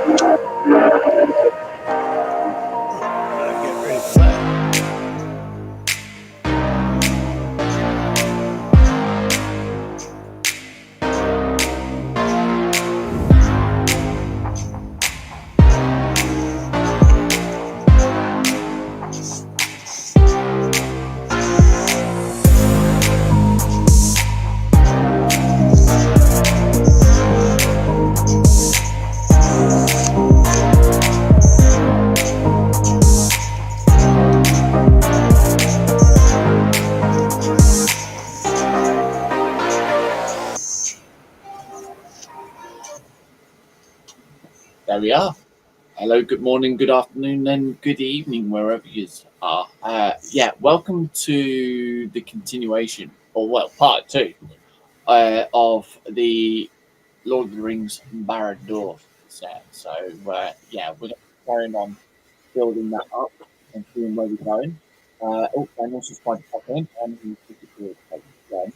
Get ready for that. There we are. Hello, good morning, good afternoon, and good evening, wherever you are. Welcome to the continuation, or well, part two of the Lord of the Rings Barad-Dûr set. So, we're carrying on building that up and seeing where we're going. Daniel's just trying to pop in, and he's physically again.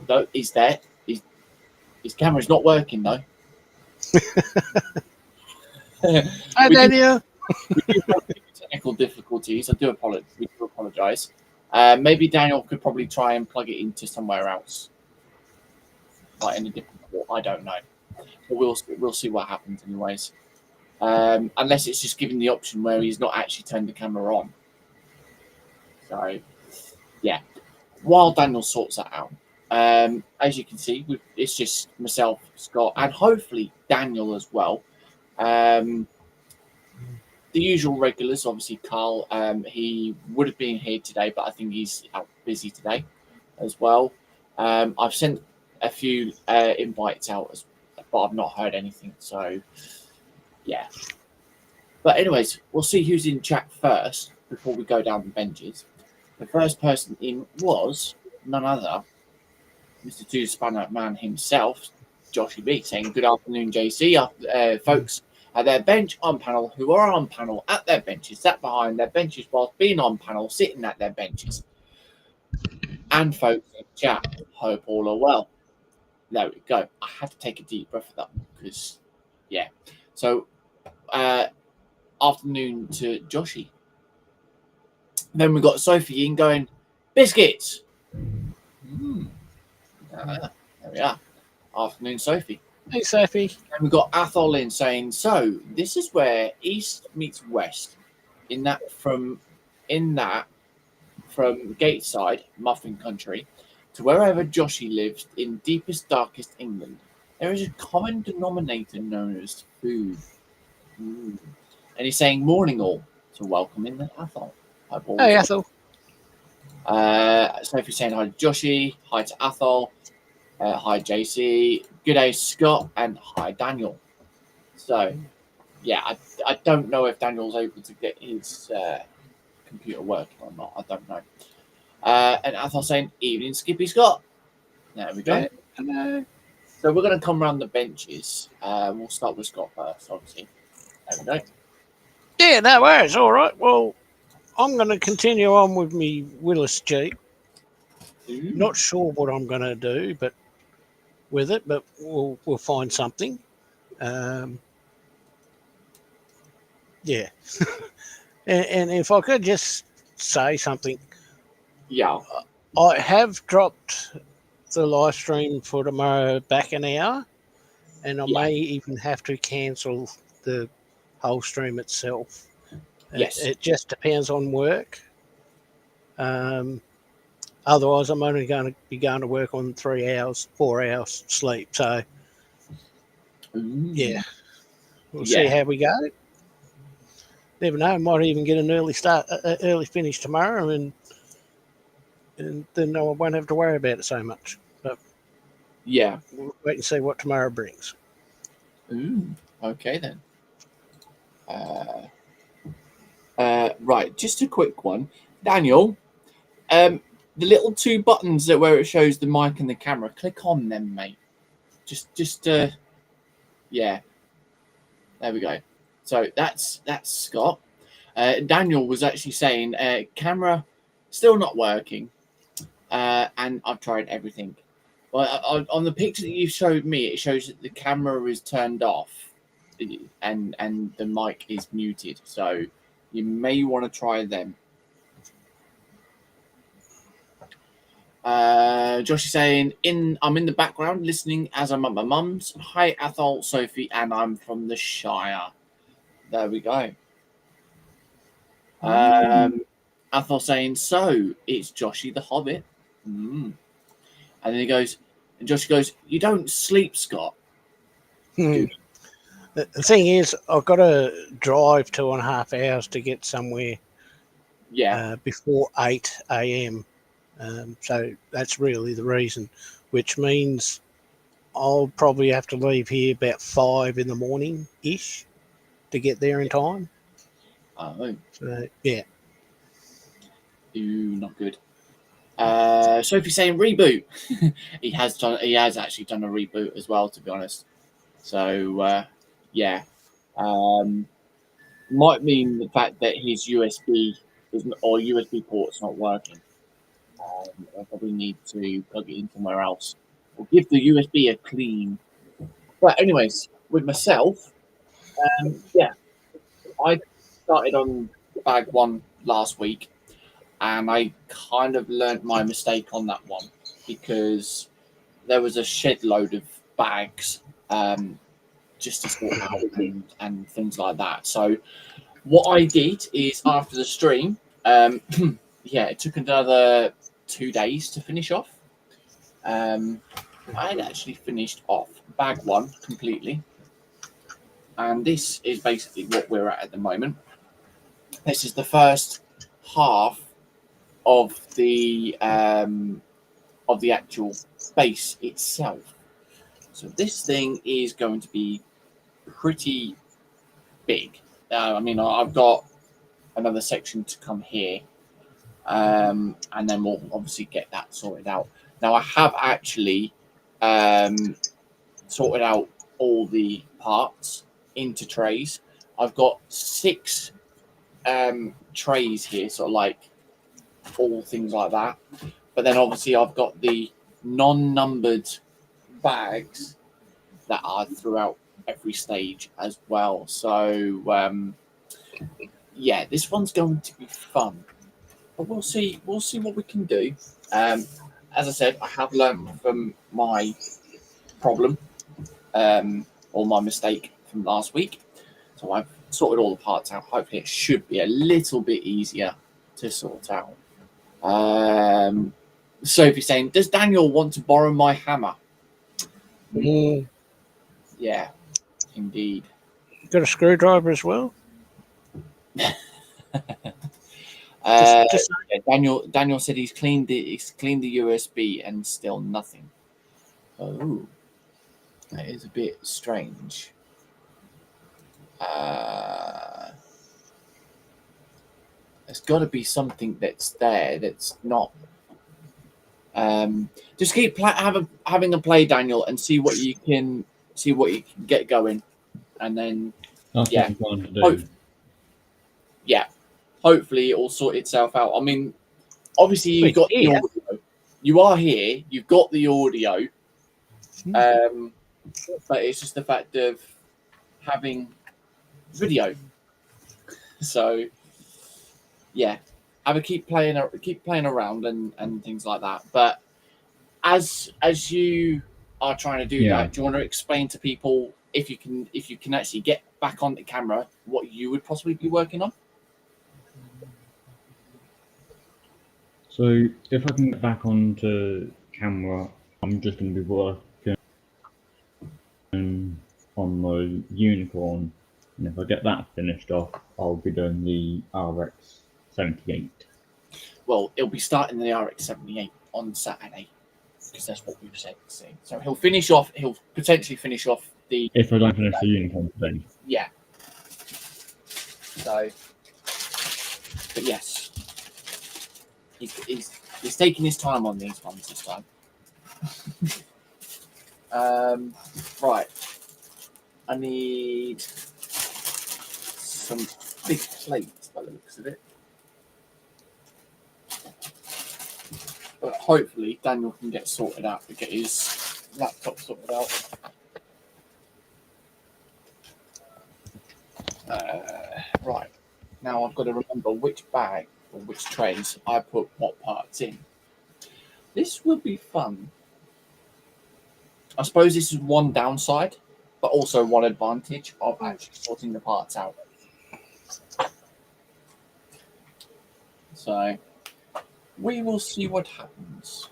No, he's there. His camera's not working though. Hi, Daniel. We do have technical difficulties. We do apologise. Maybe Daniel could probably try and plug it into somewhere else, like in a different port. I don't know, but we'll see what happens anyways. Unless it's just giving the option where he's not actually turned the camera on. So, yeah. While Daniel sorts that out, as you can see, it's just myself, Scott, and hopefully Daniel as well. The usual regulars, obviously Carl. He would have been here today, but I think he's out busy today as well. I've sent a few invites out, but I've not heard anything. So, yeah. But anyways, we'll see who's in chat first before we go down the benches. The first person in was none other Mr. Two Spanner Man himself, Joshy B, saying good afternoon, JC. Folks at their bench on panel who are on panel at their benches, sat behind their benches whilst being on panel, sitting at their benches. And folks in chat, hope all are well. There we go. I had to take a deep breath for that one because, yeah. So, afternoon to Joshy. Then we got Sophie in going, biscuits. There we are. Afternoon, Sophie. Hey, Sophie. And we got Athol in saying, so this is where East meets West. From Gateside, Muffin Country, to wherever Joshy lives in deepest, darkest England, there is a common denominator known as food. And he's saying morning all, so welcome in the Athol. Hey, Athol. Sophie's saying hi to Joshy, hi to Athol, hi JC, good day Scott, and hi Daniel. So, yeah, I don't know if Daniel's able to get his computer working or not. I don't know. And Athol saying evening Skippy Scott. There we go. Hello. So we're going to come around the benches. We'll start with Scott first, obviously. There we go. Yeah, no worries. All right. Well, I'm going to continue on with me Willis Jeep. Not sure what I'm going to do, but we'll find something. Yeah. and if I could just say something. Yeah. I have dropped the live stream for tomorrow back an hour, and I may even have to cancel the whole stream itself. Yes. It just depends on work. Otherwise, I'm only going to be going to work on 4 hours sleep. So, yeah, we'll see how we go. Never know. Might even get an early finish tomorrow, and then I won't have to worry about it so much. But yeah, we'll wait and see what tomorrow brings. Okay then. Right, just a quick one, Daniel. The little two buttons where it shows the mic and the camera, click on them, mate. Just yeah. There we go. So that's Scott. Daniel was actually saying camera still not working, and I've tried everything, Well, on the picture that you showed me, it shows that the camera is turned off, and the mic is muted. So you may want to try them. Josh is saying, I'm in the background listening as I'm at my mum's. Hi, Athol, Sophie, and I'm from the Shire. There we go. Athol saying, so it's Joshy the Hobbit. And then he goes, and Josh goes, you don't sleep, Scott. The thing is, I've got to drive 2.5 hours to get somewhere before 8 a.m. So that's really the reason, which means I'll probably have to leave here about 5 in the morning-ish to get there in time. Oh. So, yeah. Ooh, not good. Sophie's saying reboot. He has actually done a reboot as well, to be honest. So might mean the fact that his USB or USB port's not working. I probably need to plug it in somewhere else or give the USB a clean. But anyways, with myself, I started on bag 1 last week. And I kind of learnt my mistake on that one because there was a shed load of bags just to sort out and things like that. So what I did is after the stream, it took another 2 days to finish off. I had actually finished off bag 1 completely. And this is basically what we're at the moment. This is the first half of the actual base itself. So this thing is going to be pretty big. I've got another section to come here, and then we'll obviously get that sorted out. Now I have actually sorted out all the parts into trays. I've got 6 trays here, sort of like all things like that. But then obviously I've got the non-numbered bags that are throughout every stage as well. So this one's going to be fun. But we'll see what we can do. As I said, I have learned from my problem or my mistake from last week. So I've sorted all the parts out. Hopefully it should be a little bit easier to sort out. Sophie saying, does Daniel want to borrow my hammer? Yeah, indeed. Got a screwdriver as well? Daniel said he's cleaned the USB and still nothing. Oh, that is a bit strange. There's got to be something that's there that's not. Just keep having a play, Daniel, and see what you can get going, and then hopefully it will sort itself out. I mean, obviously you've got the audio. You are here. You've got the audio, but it's just the fact of having video. So keep playing around and things like that. But as you are trying to do that, do you want to explain to people if you can actually get back on the camera what you would possibly be working on? So if I can get back onto camera, I'm just going to be working on the Unicorn, and if I get that finished off, I'll be doing the RX-78. Well, it'll be starting the RX-78 on Saturday, because that's what we've said. So he'll potentially finish off the... If I don't finish the Unicorn today. Yeah. So, but yes. He's taking his time on these ones this time. Right. I need some big plates by the looks of it. But hopefully Daniel can get sorted out to get his laptop sorted out. Right. Now I've got to remember which bag or which trays I put what parts in. This would be fun. I suppose this is one downside, but also one advantage of actually sorting the parts out. So we will see what happens.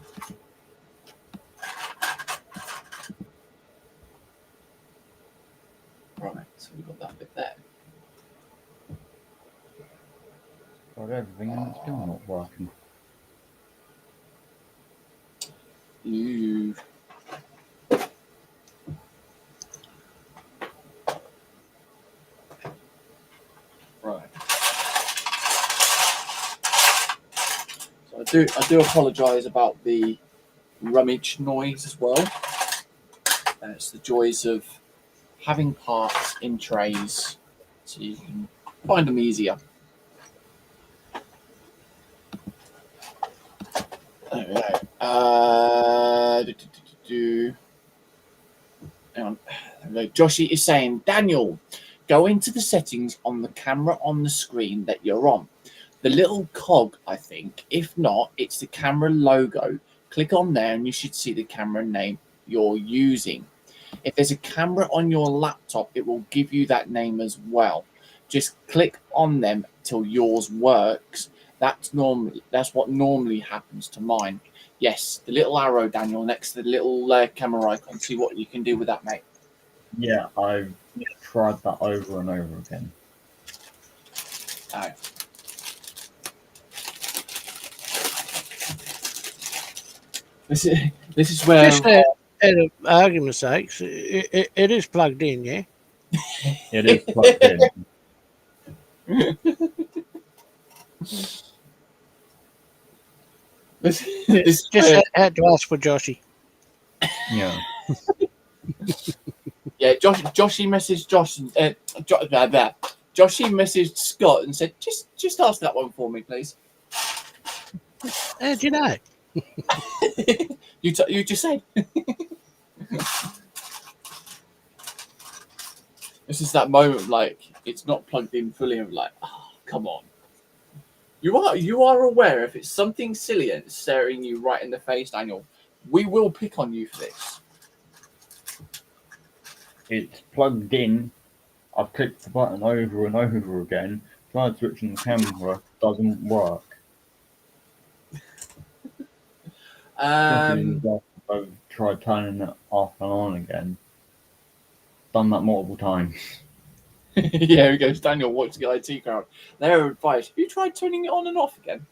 Right, so we've got that bit there. Got everything and it's still not working. Ooh. Right. So I do apologise about the rummage noise as well. It's the joys of having parts in trays so you can find them easier. Hang on. Joshy is saying, Daniel, go into the settings on the camera on the screen that you're on. The little cog, I think. If not, it's the camera logo. Click on there and you should see the camera name you're using. If there's a camera on your laptop, it will give you that name as well. Just click on them till yours works. That's what normally happens to mine. Yes, the little arrow, Daniel, next to the little camera icon. See what you can do with that, mate. Yeah, I've tried that over and over again. All right. This is where... Just out of argument's sake, it is plugged in, yeah? It is plugged in. This Just had to ask for Joshy. Yeah. Yeah, Joshy messaged Joshy messaged Scott and said, just ask that one for me, please. How do you know? You just said. This is that moment of like it's not plugged in fully. Of like, oh, come on. You are aware if it's something silly and it's staring you right in the face, Daniel, we will pick on you for this. It's plugged in. I've clicked the button over and over again. Tried switching the camera. Doesn't work. I've tried turning it off and on again. Done that multiple times. Yeah, here goes Daniel. Watch the IT crowd. Their advice: have you tried turning it on and off again?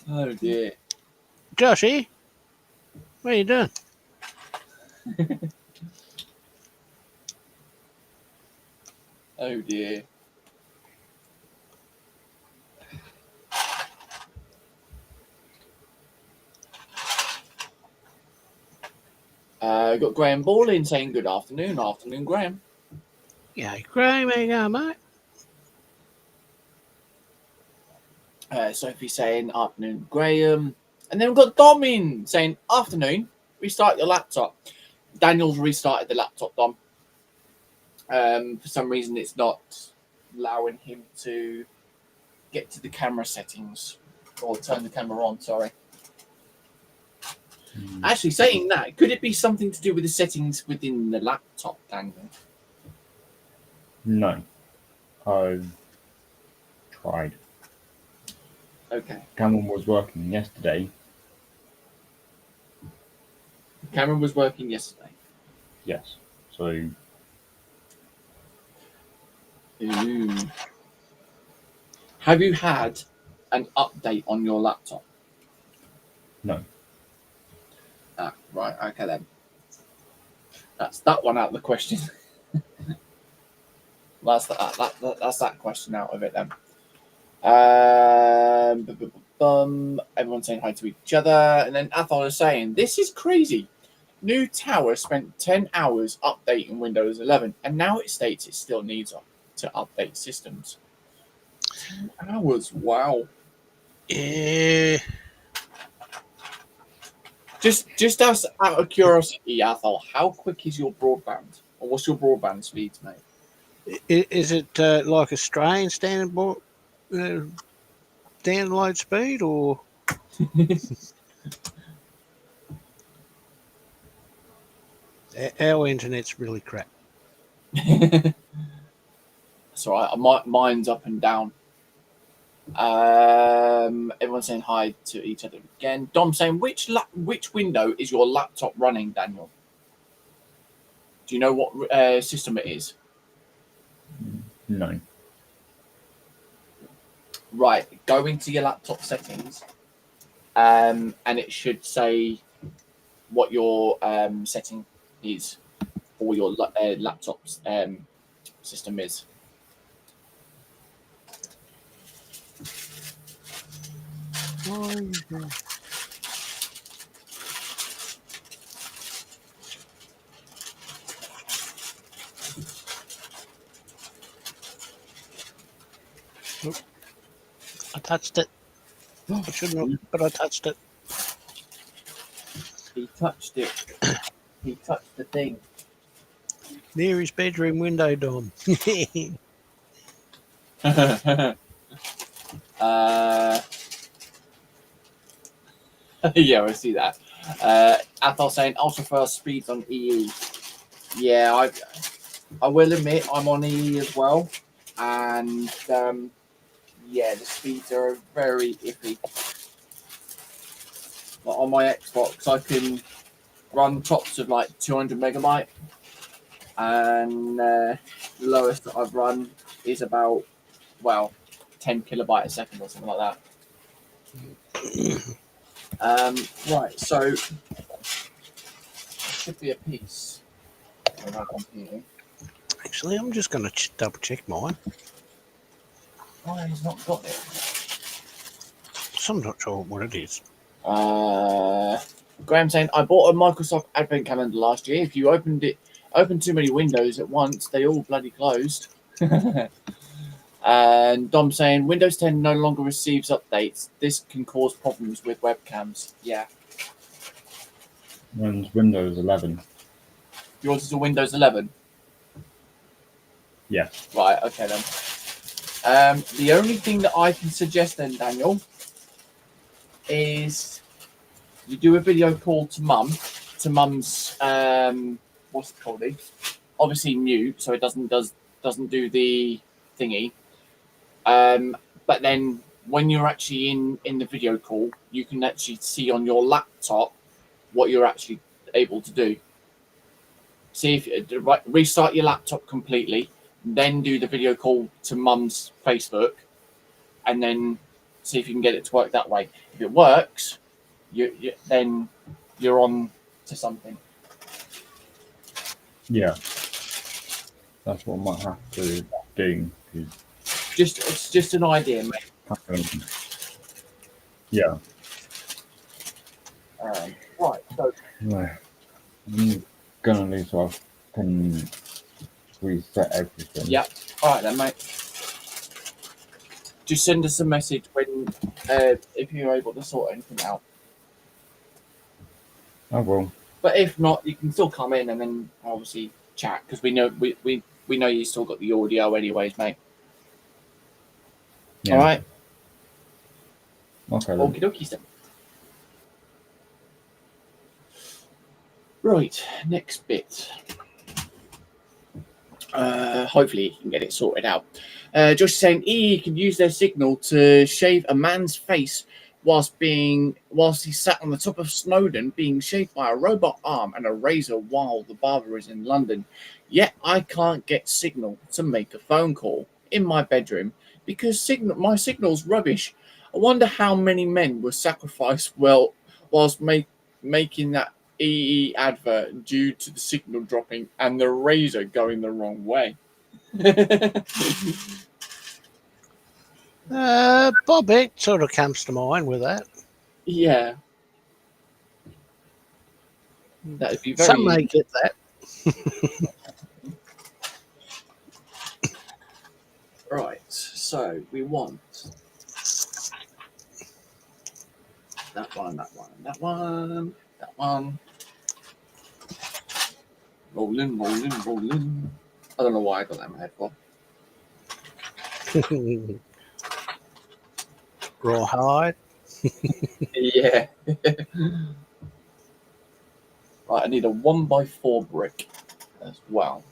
Oh dear. Joshy, what are you doing? Oh dear. Got Graham Ballin saying good afternoon. Afternoon, Graham. Yeah, Graham, how you going, mate? Sophie saying afternoon, Graham. And then we've got Dom in saying afternoon, restart your laptop. Daniel's restarted the laptop, Dom. For some reason, it's not allowing him to get to the camera settings or turn the camera on, sorry. Actually, saying that, could it be something to do with the settings within the laptop, Daniel? No. I've tried. Okay. Cameron was working yesterday. Camera was working yesterday. Yes. So. Ooh. Have you had an update on your laptop? No. Ah, right. Okay then. That's that one out of the question. That's that question out of it then. Everyone's saying hi to each other, and then Athol is saying, "This is crazy. New Tower spent 10 hours updating Windows 11, and now it states it still needs to update systems. 10 hours, wow." Yeah. Just out of curiosity, Athol, how quick is your broadband? Or what's your broadband speeds, mate? Is it like Australian standard download speed, or our internet's really crap? That's all right. Mine's up and down. Everyone's saying hi to each other again. Dom saying, which window is your laptop running, Daniel? Do you know what system it is? No. Right, go into your laptop settings, and it should say what your setting is for your laptop's system is. I touched it. I shouldn't have, but I touched it. He touched it. He touched the thing. Near his bedroom window, Dom. Yeah, I see that. Athol saying ultra fast speeds on EE. Yeah, I will admit I'm on EE as well, and yeah, the speeds are very iffy. Like on my Xbox, I can run tops of like 200 megabyte, and the lowest that I've run is about 10 kilobyte a second or something like that. Right, so should be a piece. Actually, I'm just going to double check mine. Why he's not got it? So I'm not sure what it is. Graham saying, I bought a Microsoft Advent Calendar last year. If you opened too many windows at once, they all bloody closed. And Dom saying, Windows 10 no longer receives updates. This can cause problems with webcams. Yeah. Mine's Windows 11. Yours is a Windows 11? Yeah. Right, okay then. The only thing that I can suggest then, Daniel, is you do a video call to mum's what's it called? Obviously mute, so it doesn't do the thingy. But then when you're actually in the video call, you can actually see on your laptop what you're actually able to do. See if restart your laptop completely, then do the video call to mum's Facebook, and then see if you can get it to work that way. If it works, then you're on to something. Yeah. That's what I might have to do. It's just an idea, mate. Yeah. Right. So. No. I'm gonna need so I can reset everything. Yeah. All right then, mate. Just send us a message when if you're able to sort anything out. I will. But if not, you can still come in and then obviously chat, because we know you still got the audio anyways, mate. Yeah. All right. Okay. Okie dokie, then. Right, next bit. Hopefully you can get it sorted out. Josh saying EE can use their signal to shave a man's face whilst he sat on the top of Snowdon being shaved by a robot arm and a razor while the barber is in London. Yet I can't get signal to make a phone call in my bedroom because my signal's rubbish. I wonder how many men were sacrificed whilst making that EE advert due to the signal dropping and the razor going the wrong way. Bob sort of comes to mind with that. Yeah. That'd be very. Some may get that. Right, so we want That one, that one, that one, that one. Rolling, rolling, rolling. I don't know why I got that in my head for. Rawhide. Yeah. Right, I need a 1x4 brick as well.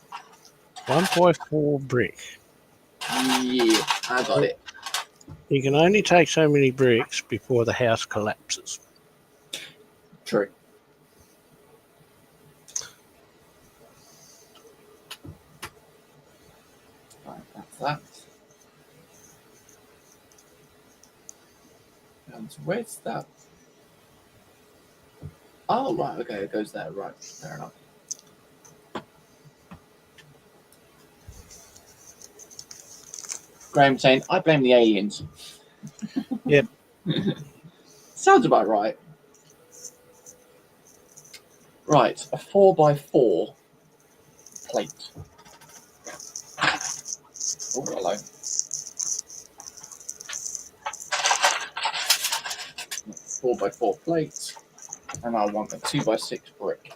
1x4 brick. Yeah, I got it. You can only take so many bricks before the house collapses. True. Right, that's that. And where's that? Oh, right, okay, it goes there. Right, fair enough. Graham saying, I blame the aliens. Yep. Sounds about right. Right, a 4x4 plate. Oh, hello. 4x4 plate. And I want a 2x6 brick.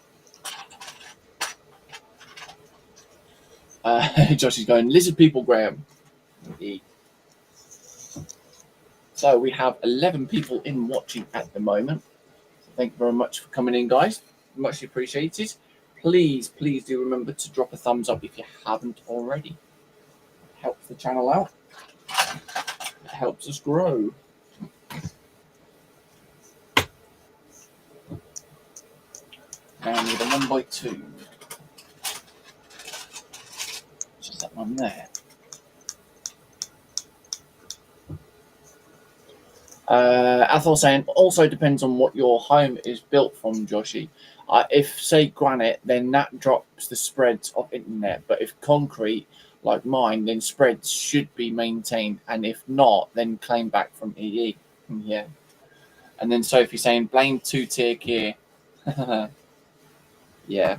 Josh is going, lizard people, Graham. Indeed. So we have 11 people in watching at the moment. Thank you very much for coming in, guys. Much appreciated. Please, please do remember to drop a thumbs up if you haven't already. It helps the channel out. It helps us grow. And with a 1x2. Just that one there. Athol saying, also depends on what your home is built from, Joshy. If, say, granite, then that drops the spreads of internet. But if concrete, like mine, then spreads should be maintained. And if not, then claim back from EE. Yeah. And then Sophie saying, blame two-tier gear. Yeah.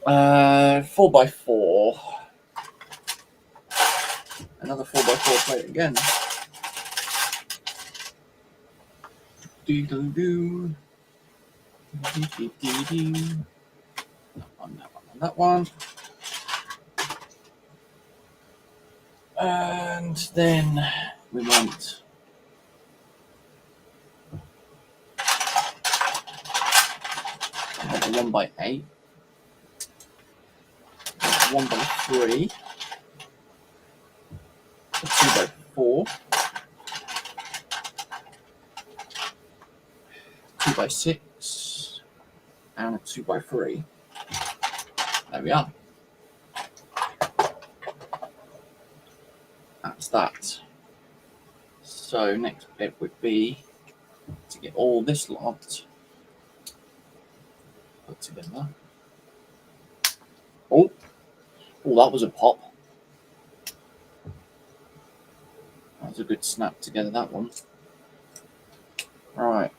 4x4. Another 4x4 plate again. Do-do-do. Do-do-do-do. That one. And then we want a 1x8, 1x3, a 2x4, 2x6, and a 2x3. There we are. That's that. So next bit would be to get all this lot put together. Oh, that was a pop. That was a good snap together, that one. Right.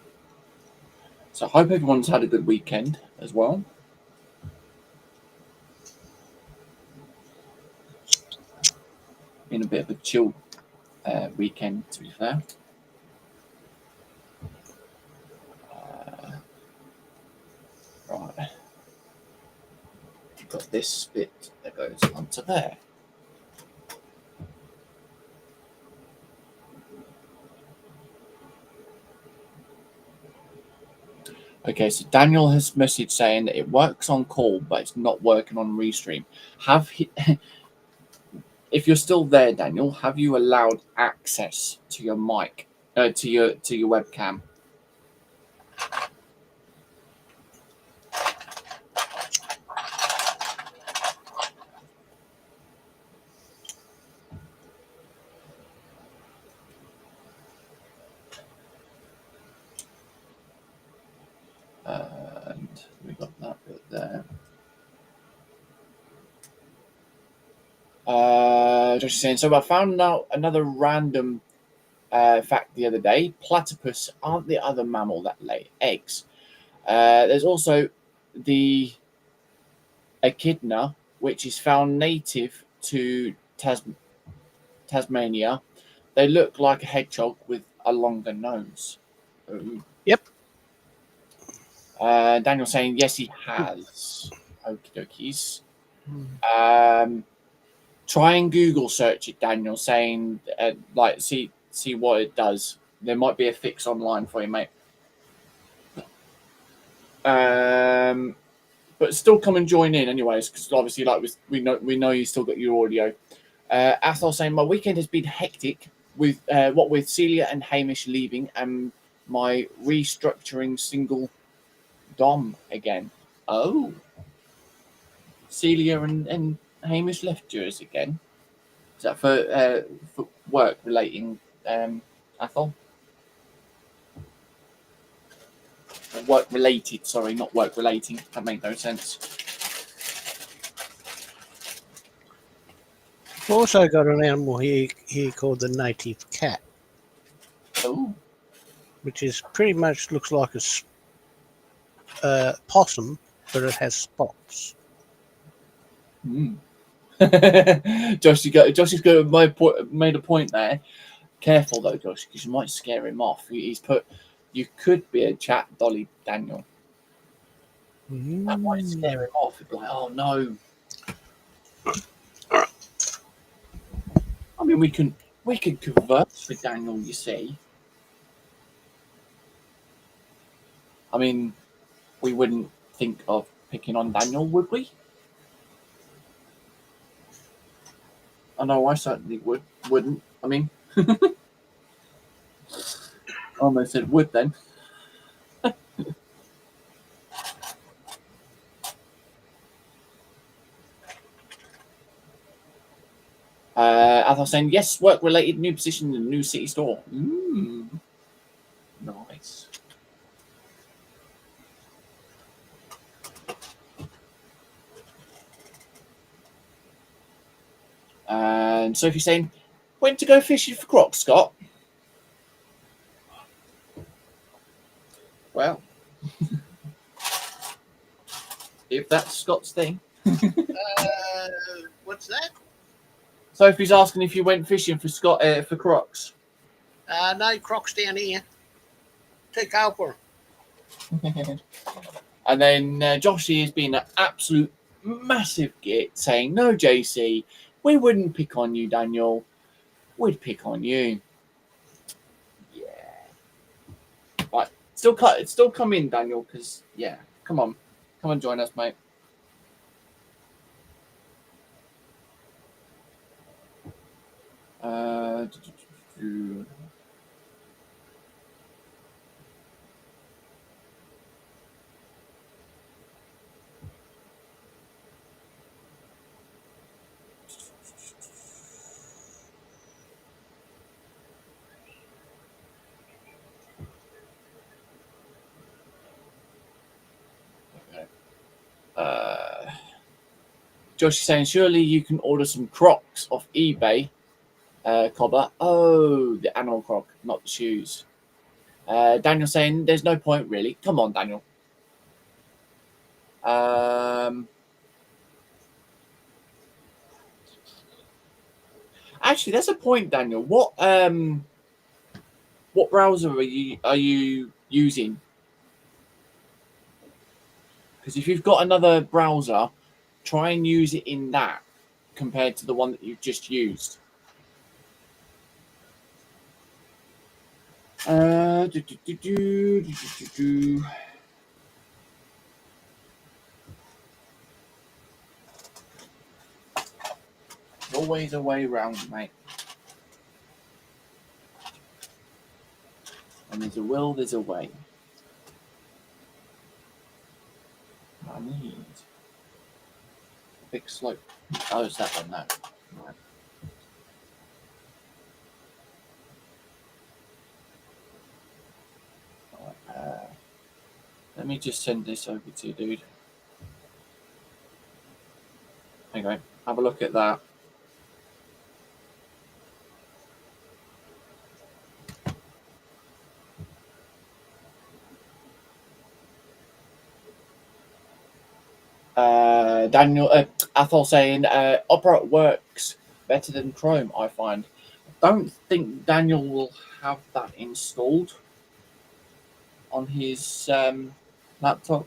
So I hope everyone's had a good weekend as well. Been a bit of a chill weekend, to be fair. Right. You've got this bit that goes onto there. Okay, so Daniel has messaged saying that it works on call, but it's not working on Restream. If you're still there, Daniel, have you allowed access to your mic, to your webcam? And we got that bit there. Just saying, so I found out another random fact the other day. Platypus aren't the other mammal that lay eggs. There's also the echidna, which is found native to Tasmania. They look like a hedgehog with a longer nose. Ooh. Yep. Daniel saying yes, he has. Okie dokies. Try and Google search it, Daniel. Saying like see what it does. There might be a fix online for you, mate. But still come and join in anyways, because obviously, like we know you still got your audio. Athol saying my weekend has been hectic with with Celia and Hamish leaving and my restructuring single dom again. Oh, Celia and Hamish left yours again. Is that for work relating, Athol? Work related, sorry, not work relating. That made no sense. I've also got an animal here called the native cat. Oh. Which is pretty much looks like a possum, but it has spots. Josh has made a point there. Careful though, Josh, because you might scare him off. He's put, you could be a chat dolly, Daniel. That might scare him off. He'd be like, oh no. I mean, we can converse with Daniel, you see. I mean, we wouldn't think of picking on Daniel, would we? I know I certainly wouldn't. I mean, I almost said would then. As I was saying, yes, work-related, new position in the new city store. Nice. And Sophie saying, went to go fishing for crocs, Scott. Well, if that's Scott's thing. What's that? Sophie's asking if you went fishing for for crocs. No crocs down here. Take over. And then Joshy has been an absolute massive git saying, no, JC, we wouldn't pick on you, Daniel. We'd pick on you. Yeah. Right. Still come in, Daniel, because, yeah, come on, join us, mate. Josh is saying, surely you can order some Crocs off eBay, Cobber. Oh, the animal croc, not the shoes. Daniel saying, there's no point, really. Come on, Daniel. Actually, there's a point, Daniel. What browser are you using? Because if you've got another browser, try and use it in that compared to the one that you've just used. Always a way round, mate. And there's a will, there's a way. I need a big slope. Oh, it's that one now. Right. Let me just send this over to you, dude. Anyway, have a look at that. Daniel Athol saying Opera works better than Chrome, I find. don't think Daniel will have that installed on his laptop.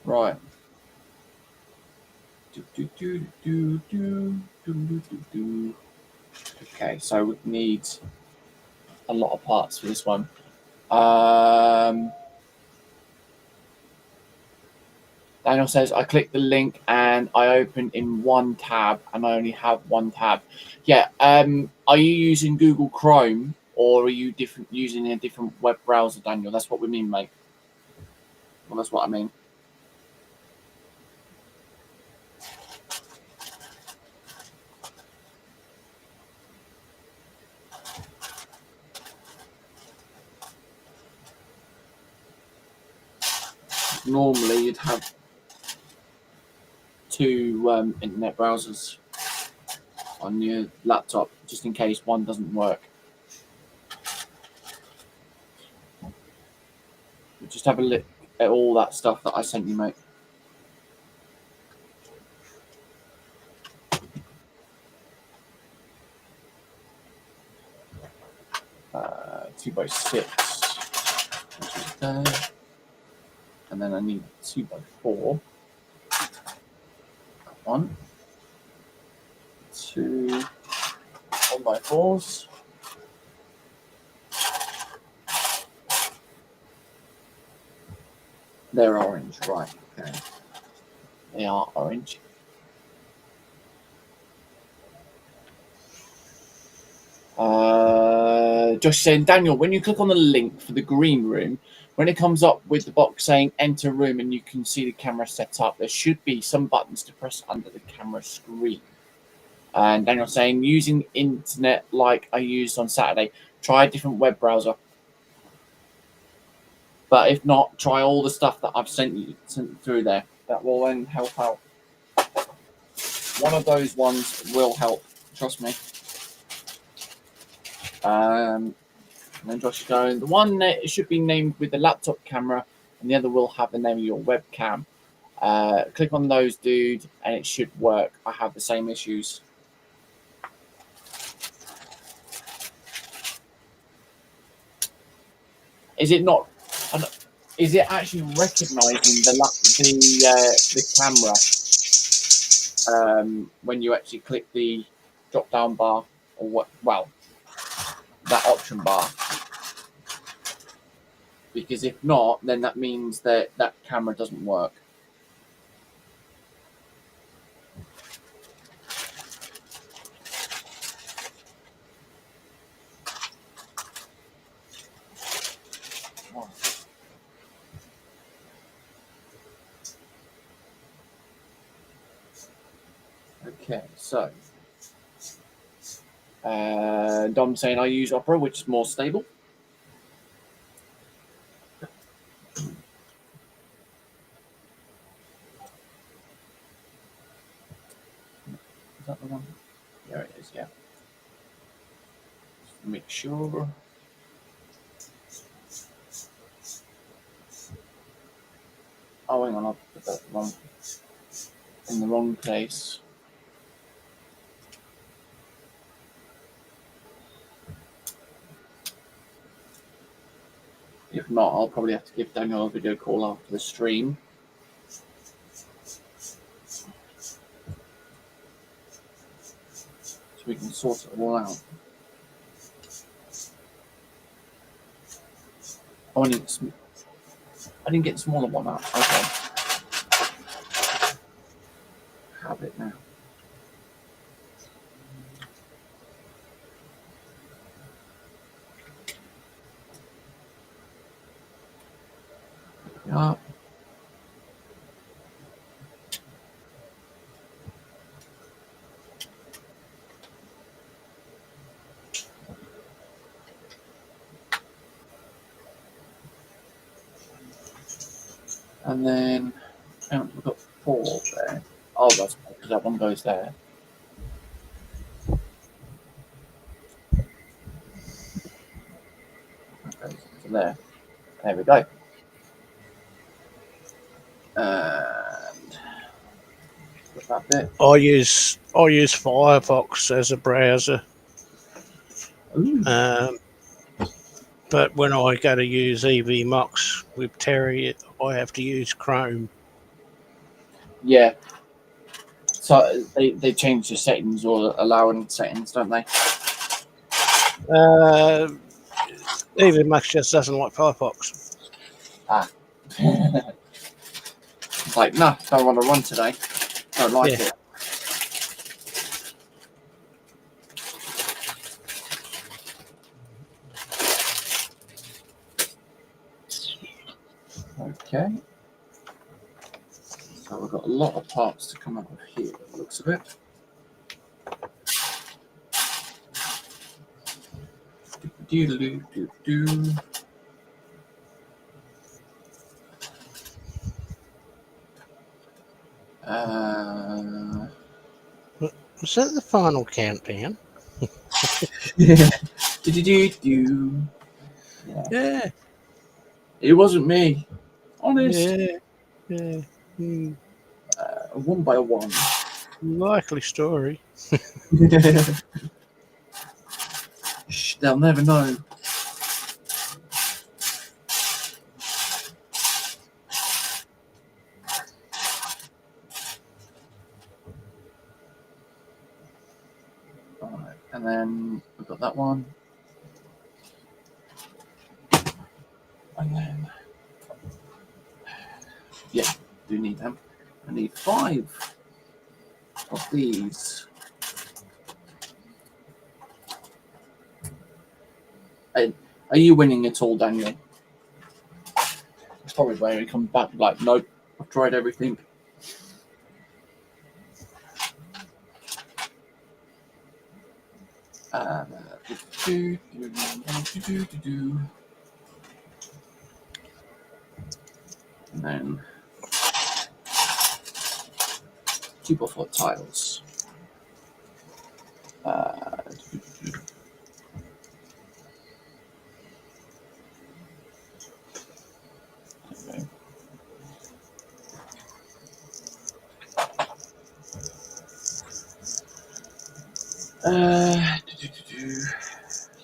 Right. Okay, so we need a lot of parts for this one. Daniel says, I click the link and I open in one tab and I only have one tab. Yeah. Are you using Google Chrome or are you using a different web browser, Daniel? That's what we mean, mate. Well, that's what I mean. Normally, you'd have two internet browsers on your laptop, just in case one doesn't work. Just have a look at all that stuff that I sent you, mate. Uh, 2x6, which is there. And then I need 2x4. One, two 1x4s. They're orange, right? Okay, they are orange. Josh saying, Daniel, when you click on the link for the green room, when it comes up with the box saying enter room and you can see the camera set up, there should be some buttons to press under the camera screen. And Daniel saying, using internet like I used on Saturday, try a different web browser. But if not, try all the stuff that I've sent through there. That will then help out. One of those ones will help, trust me. And then Josh is going, the one that should be named with the laptop camera and the other will have the name of your webcam. Click on those, dude, and it should work. I have the same issues. Is it not? Is it actually recognizing the camera when you actually click the drop down bar or what? Well, that option bar. Because if not, then that means that that camera doesn't work. Okay, so Dom saying I use Opera, which is more stable. Is that the one? There it is, yeah. Just make sure. Oh, hang on, I'll put that wrong in the wrong place. If not, I'll probably have to give Daniel a video call after the stream. So we can sort it all out. Oh, I didn't get the smaller one out. Okay. Have it now. Yeah. And then we've got 4 there. Oh, that's because that one goes there. There we go. And put that bit. I use Firefox as a browser. But when I go to use EVMux with Terry, I have to use Chrome. Yeah. So they change the settings or allowing settings, don't they? EVMux just doesn't like Firefox. It's like, nah, don't want to run today. Don't like it. Okay. So we've got a lot of parts to come out of here, by the looks of it. Do-do-do-do-do. Was that the final countdown? Do-do-do-do. Yeah. It wasn't me. Honest. Yeah. One by one. Likely story. Shh, they'll never know. Alright, and then we've got that one. And then, yeah, do need them. I need 5 of these. Are you winning at all, Daniel? It's probably where he comes back like, nope, I've tried everything. And then 2x4 tiles.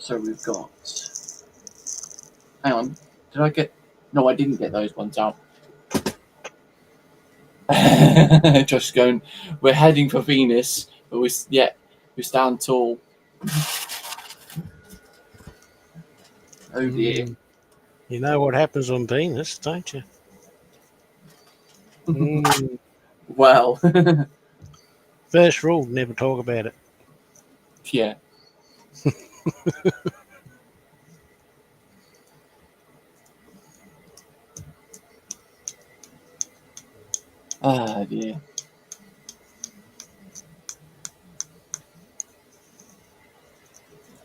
So we've got. Hang on, did I get? No, I didn't get those ones out. Just going. We're heading for Venus, but we stand tall. Oh dear. You know what happens on Venus, don't you? Well. First rule: never talk about it. Yeah. Ah, dear.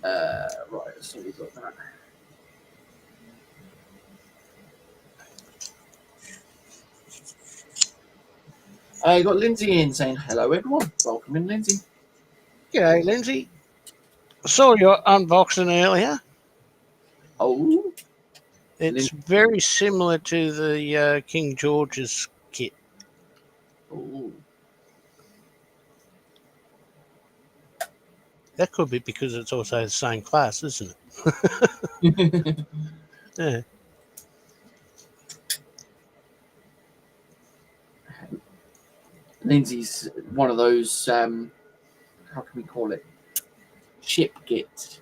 Right, so we've got that. I got Lindsay in saying hello, everyone. Welcome in, Lindsay. G'day, Lindsay. I saw your unboxing earlier. Oh. It's very similar to the King George's kit. Oh. That could be because it's also the same class, isn't it? Yeah. Lindsay's one of those, how can we call it? Ship kit.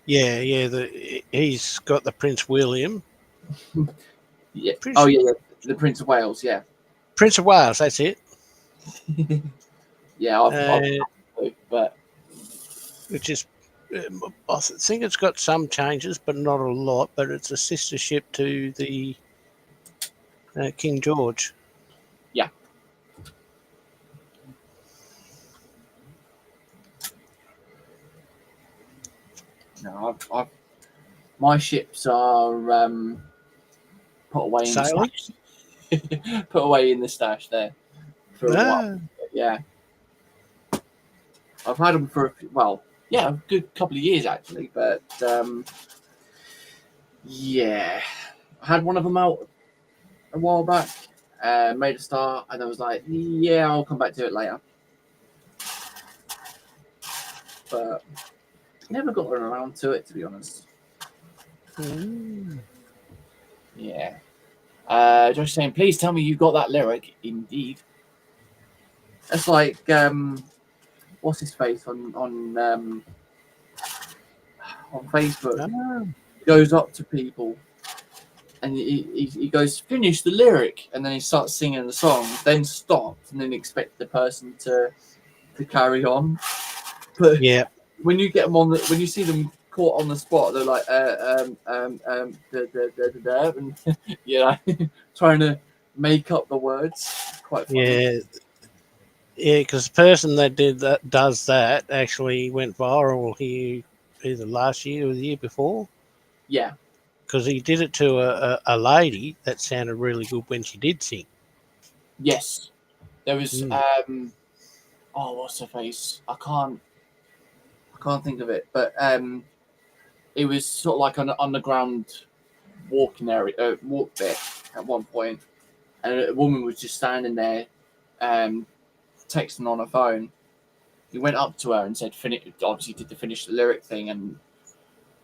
Yeah. He's got the Prince William. Yeah. Yeah. The Prince of Wales, yeah. Prince of Wales, that's it. Yeah, I've but which is, I think it's got some changes, but not a lot. But it's a sister ship to the King George. Yeah. No, my ships are put away in Sailing? the stash. Put away in the stash there for a while. Yeah. I've had them for a good couple of years actually, but Yeah, I had one of them out a while back. Made a start, and I was like, yeah, I'll come back to it later. But never got around to it, to be honest. Yeah. Josh saying, please tell me you got that lyric. Indeed. It's like, what's his face on Facebook? He goes up to people and he goes, finish the lyric, and then he starts singing the song, then stops, and then expect the person to carry on. But Yeah. when you get them on when you see them caught on the spot, they're like, and trying to make up the words. Quite funny. Yeah, because the person that does that actually went viral here either last year or the year before. Yeah. Because he did it to a lady that sounded really good when she did sing. Yes. There was what's her face? I can't think of it, but it was sort of like an underground walking area, walk bit at one point, and a woman was just standing there, texting on her phone. He went up to her and said, obviously did the finish the lyric thing, and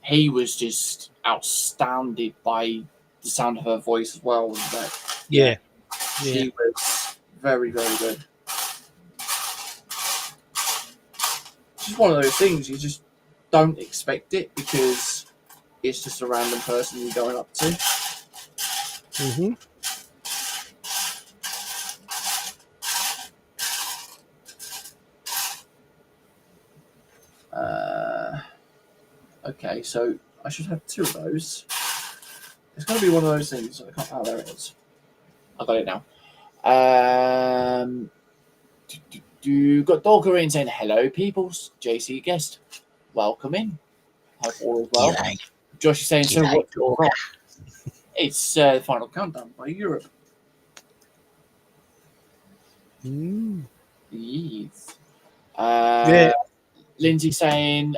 he was just astounded by the sound of her voice as well. Yeah. She was very, very good. It's just one of those things you just don't expect it because it's just a random person you're going up to. Mm-hmm. Okay, so I should have two of those. It's going to be one of those things. Oh, there it is. I got it now. Got Doggerine saying, hello, peoples. JC guest. Welcome in. Hope all is well. G'day. Josh is saying, so G'day, what? It's the final countdown by Europe. Yes. Lindsay saying,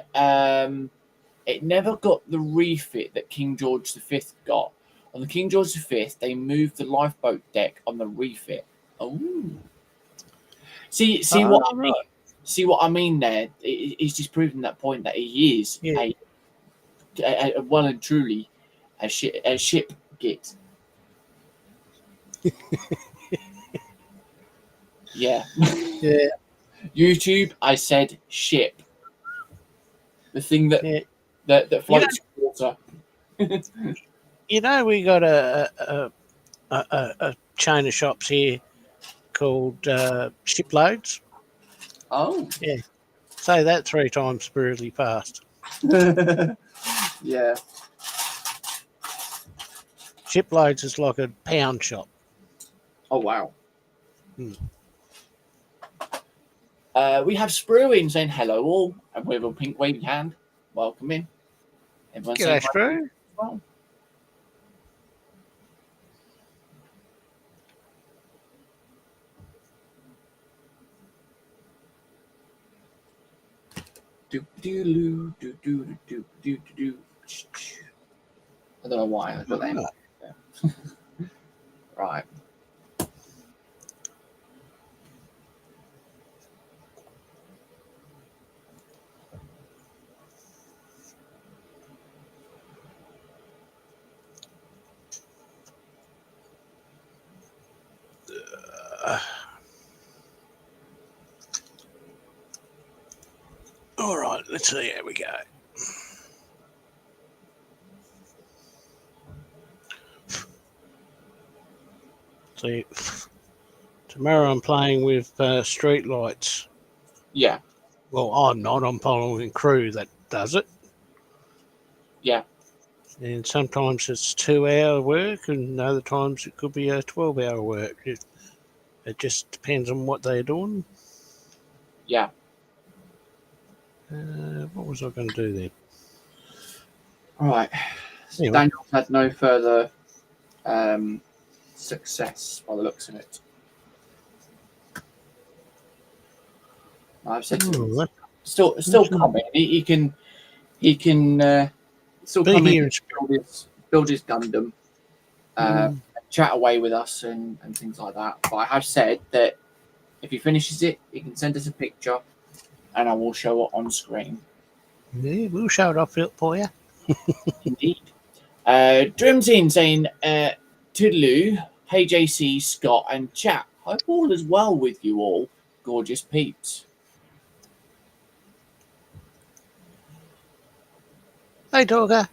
it never got the refit that King George V got. On the King George V, they moved the lifeboat deck on the refit. Oh. See what I mean? See what I mean there? He's just proving that point that he is a well and truly a ship git. Yeah. YouTube, I said ship. The thing that floats water. We got a chain of shops here called Shiploads. Oh. Yeah. Say that 3 times really fast. Yeah. Shiploads is like a pound shop. Oh, wow. We have Sprue in saying hello all, and with a pink waving hand. Welcome in. Everyone G'day, Sprue. Well. I don't know why I got that. Yeah. Right. All right, let's see how we go. See, tomorrow I'm playing with street lights. Yeah. Well, I'm not. I'm following crew that does it. Yeah. And sometimes it's 2-hour work, and other times it could be a 12-hour work. It just depends on what they're doing. Yeah. What was I going to do then? All right. Anyway. Daniel's had no further success by the looks of it. I've said to him, still coming. He can still come in and build his Gundam, chat away with us and things like that. But I have said that if he finishes it, he can send us a picture and I will show it on screen. Yeah, we'll show it off for you. Indeed. Drimzin saying, Toodaloo, hey JC, Scott, and chat. Hope all is well with you all, gorgeous peeps. Hey, Dogger.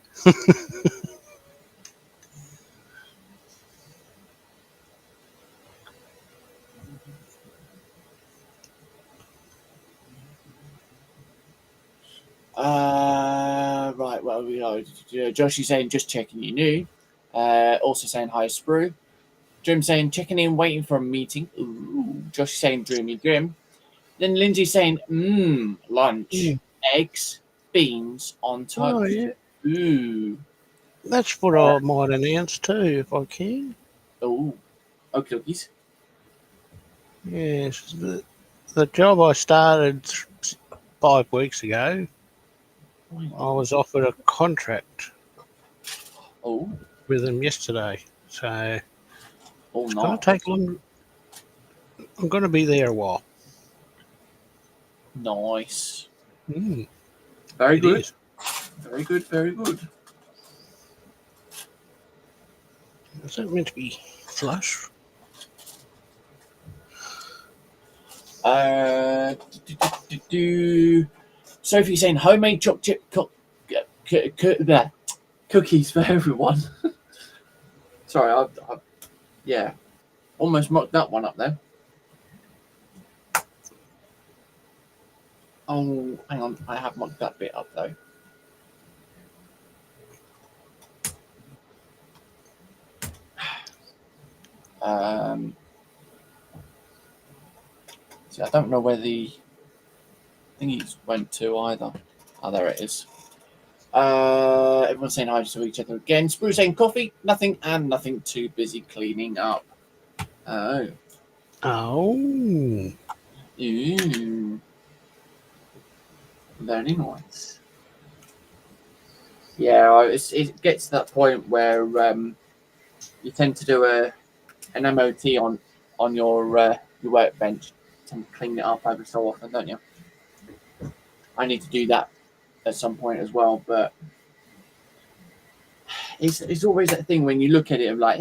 Right, well, we know. Josh is saying, just checking you knew. Also saying, hi, Sprue. Dream saying, checking in, waiting for a meeting. Ooh. Josh saying, dreamy grim. Then Lindsay saying, lunch. Eggs, beans on toast. Oh, yeah. Ooh. That's what I might announce too, if I can. Oh, okay, cookies. Yes, the job I started 5 weeks ago, I was offered a contract with them yesterday. So it's going to take long. I'm going to be there a while. Nice. Very good. Is. Very good, very good. Is that meant to be flush? Sophie saying homemade chocolate chip cookies for everyone. Sorry, I almost mocked that one up there. Oh, hang on, I have mocked that bit up though. See, I don't know where the thingies went to either. Oh, there it is. Everyone's saying hi to each other again. Spruce saying coffee, nothing, and nothing too busy cleaning up. Oh. Oh. Very nice. Yeah, it gets to that point where you tend to do an MOT on your workbench to clean it up every so often, don't you? I need to do that at some point as well, but it's always that thing when you look at it of like,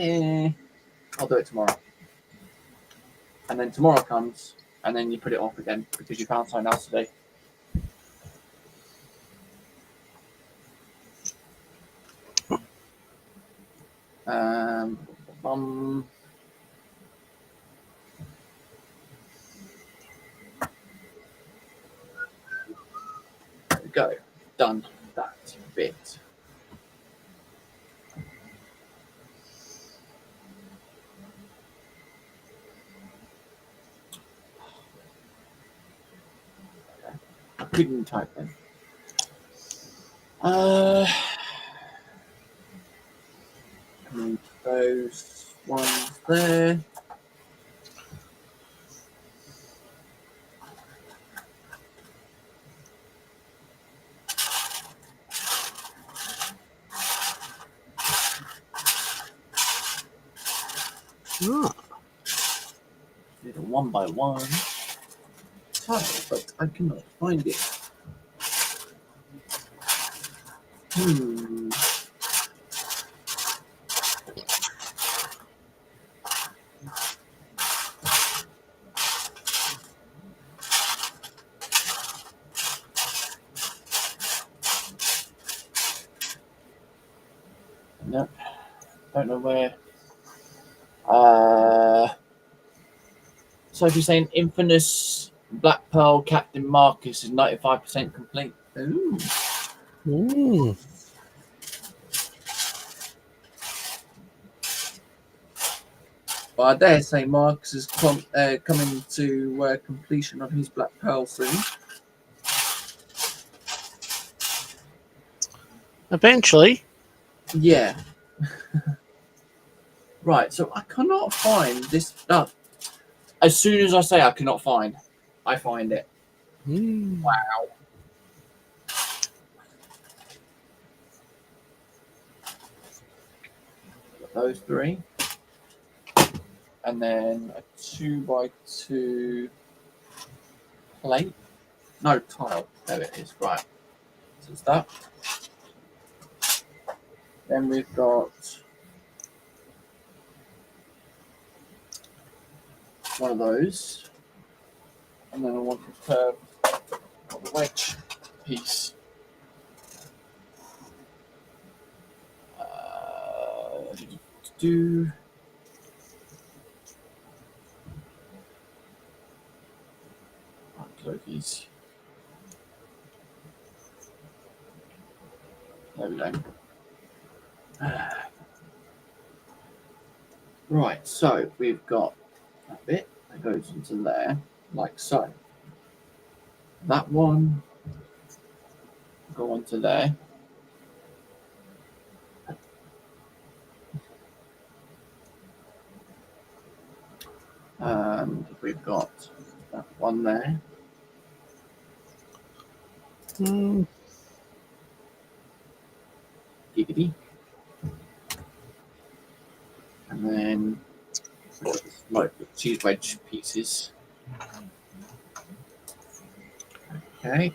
I'll do it tomorrow. And then tomorrow comes, and then you put it off again because you found something else to do. There we go. Done that bit. I couldn't type them. Move those ones there. Did a one by one tile, but I cannot find it. Nope. Don't know where. So if you're saying infamous Black Pearl Captain Marcus is 95% complete. Ooh. But I dare say Marcus is coming to completion of his Black Pearl soon. Eventually. Yeah. Right, so I cannot find this stuff. As soon as I say I cannot find, I find it. Wow. those 3. And then a 2x2 plate. No, tile. There it is. Right. So it's that. Then we've got one of those. And then I want to curve the wedge piece. Cookies. There we go. Right, so we've got that bit that goes into there, like so. That one go onto there. And we've got that one there. Giggity. And then like the cheese wedge pieces. Okay.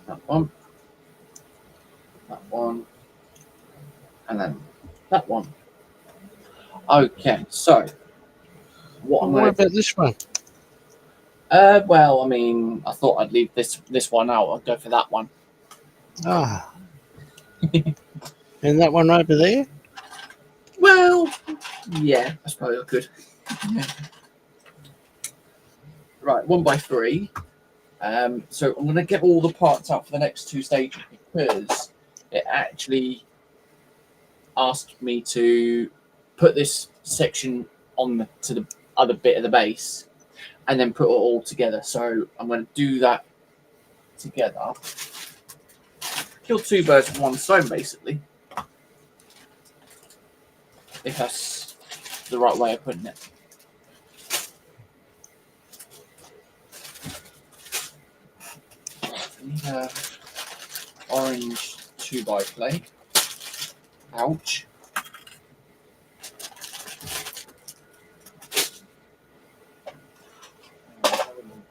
That one. That one. And then that one. Okay, so what about this one? Well, I mean, I thought I'd leave this one out. I'll go for that one. Ah. And that one over there? Well, yeah, I suppose I could. Yeah. Right, 1x3. So I'm going to get all the parts out for the next 2 stages because it actually asked me to put this section on to the other bit of the base and then put it all together. So I'm going to do that together. Kill 2 birds with 1 stone, basically. If that's the right way of putting it. I need a orange 2x plate. Ouch.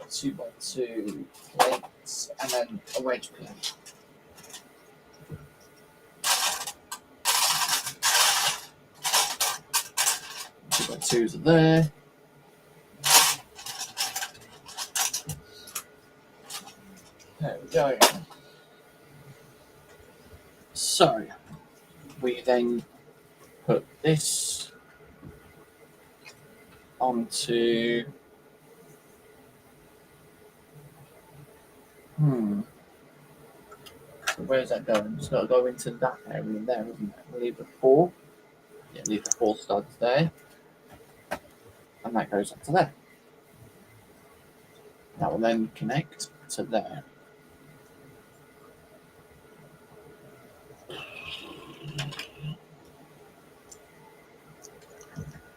2x2 plates and then a wedge plate. Twos are there. There we go. So we then put this onto so where's that going? It's got to go into that area there, isn't it? We'll leave the 4. Yeah, leave the 4 studs there. And that goes up to there. That will then connect to there.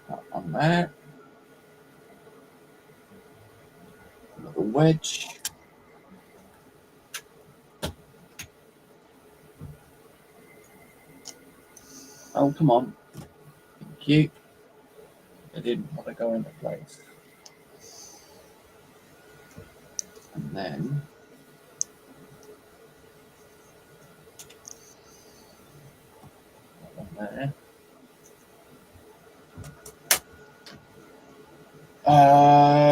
That one there. Another wedge. Oh, come on. Thank you. I didn't want to go into place. And then that one there.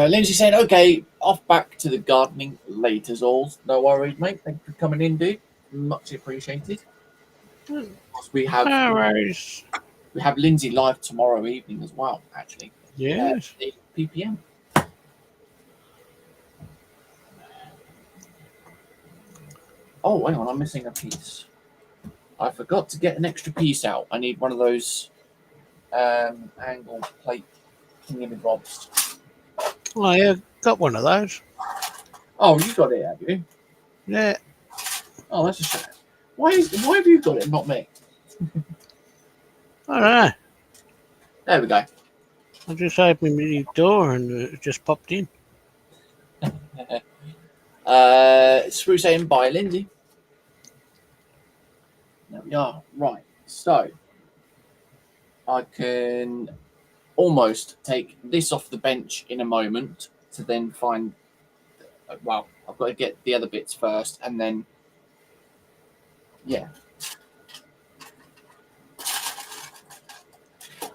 Lindsay saying, okay, off back to the gardening later, Zolls. No worries, mate. Thank you for coming in, dude. Much appreciated. We have Lindsay live tomorrow evening as well, actually. Yes. 8 p.m. Oh, hang on, I'm missing a piece. I forgot to get an extra piece out. I need one of those angle plate thingamabobs. Oh, yeah, got one of those. Oh, you got it, have you? Yeah. Oh, that's a shame. Why have you got it, not me? I don't know. There we go. I just opened the door and it just popped in. Spruce saying bye, Lindsay. There we are. Right. So I can almost take this off the bench in a moment to then find, well, I've got to get the other bits first, and then, yeah.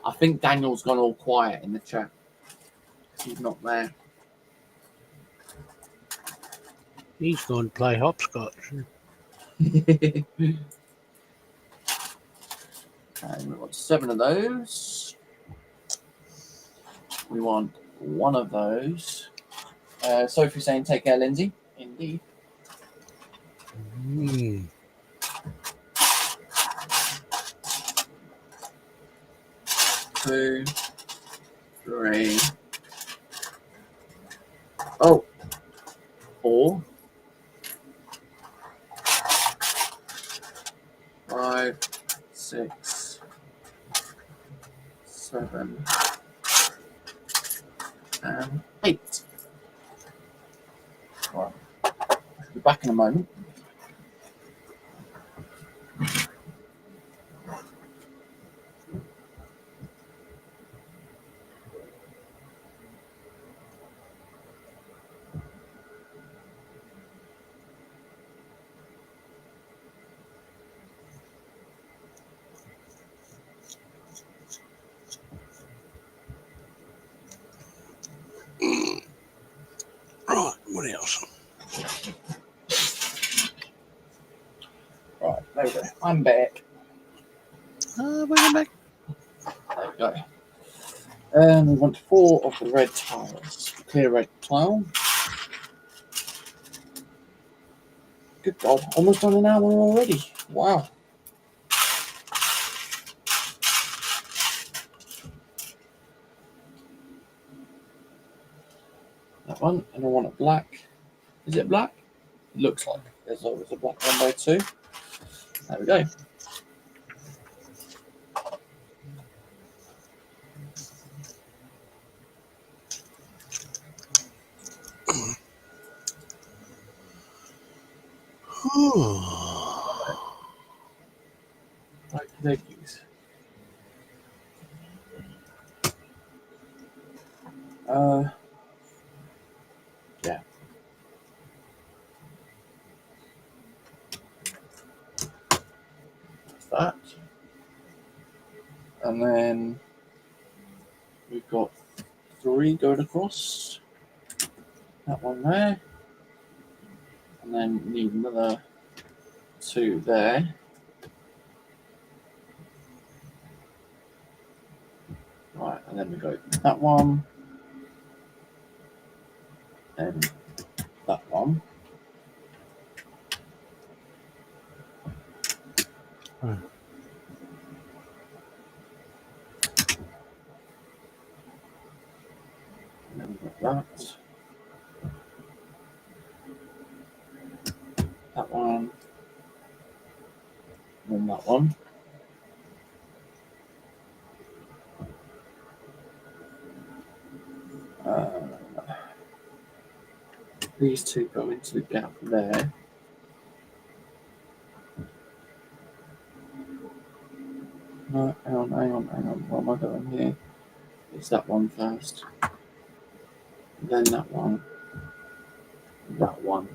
I think Daniel's gone all quiet in the chat. He's not there. He's going to play hopscotch. And we want 7 of those. We want 1 of those. Sophie saying, take care, Lindsay. Indeed. Mm. 2, 3. Oh. 4. 5, 6, 7, and 8. Right. I'll be back in a moment. Right, what else? Right, there we go. I'm back. Welcome back. There we go. And we want 4 of the red tiles. Clear red tile. Good God, almost done an hour already. Wow. That one, and I want it black. Is it black? It looks like there's always a black one there too. There we go. Right, thanks. Yeah. That's that. And then we've got 3 going across. That one there. And then need another 2 there. Right, and then we go that one. And that one. Right. And then we've got that. That one. And then that one. These 2 go into the gap there. No, hang on. What am I doing here? It's that one first. Then that one. That one.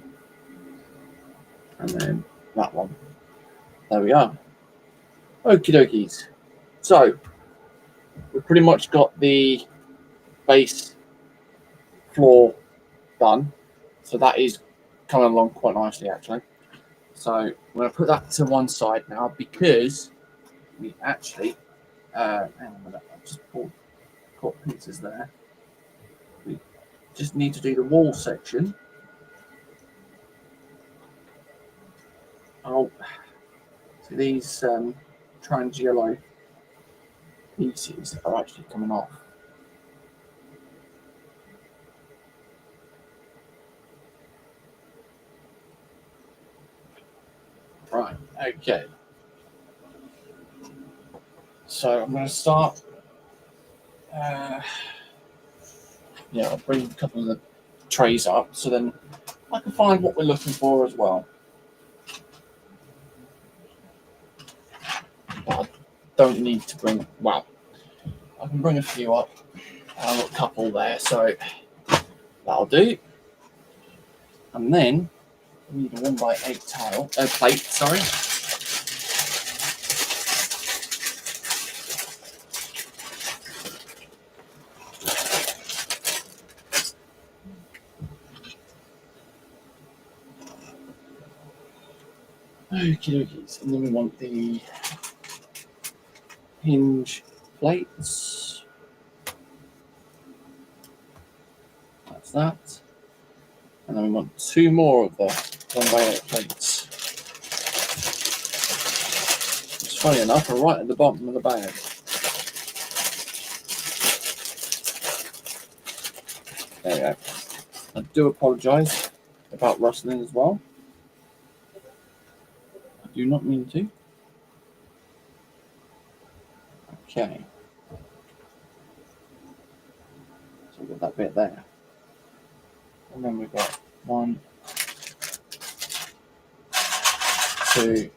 And then that one. There we are. Okie dokies. So, we've pretty much got the base floor done. So that is coming along quite nicely, actually. So I'm going to put that to one side now because we actually, hang on a minute, I've just caught pieces there. We just need to do the wall section. Oh, so these trans yellow pieces are actually coming off. Right, okay. So I'm going to start. Yeah, I'll bring a couple of the trays up so then I can find what we're looking for as well. But don't need to bring. Well, I can bring a few up. I've got a couple there, so that'll do. And then we need a 1x8 plate. Sorry. Okie dokies. And then we want the hinge plates. That's that. And then we want 2 more of the 1x8 plates. It's funny enough, are right at the bottom of the bag. There we go. I do apologise about rustling as well. I do not mean to. Okay. So we've got that bit there. And then we've got 1, 2,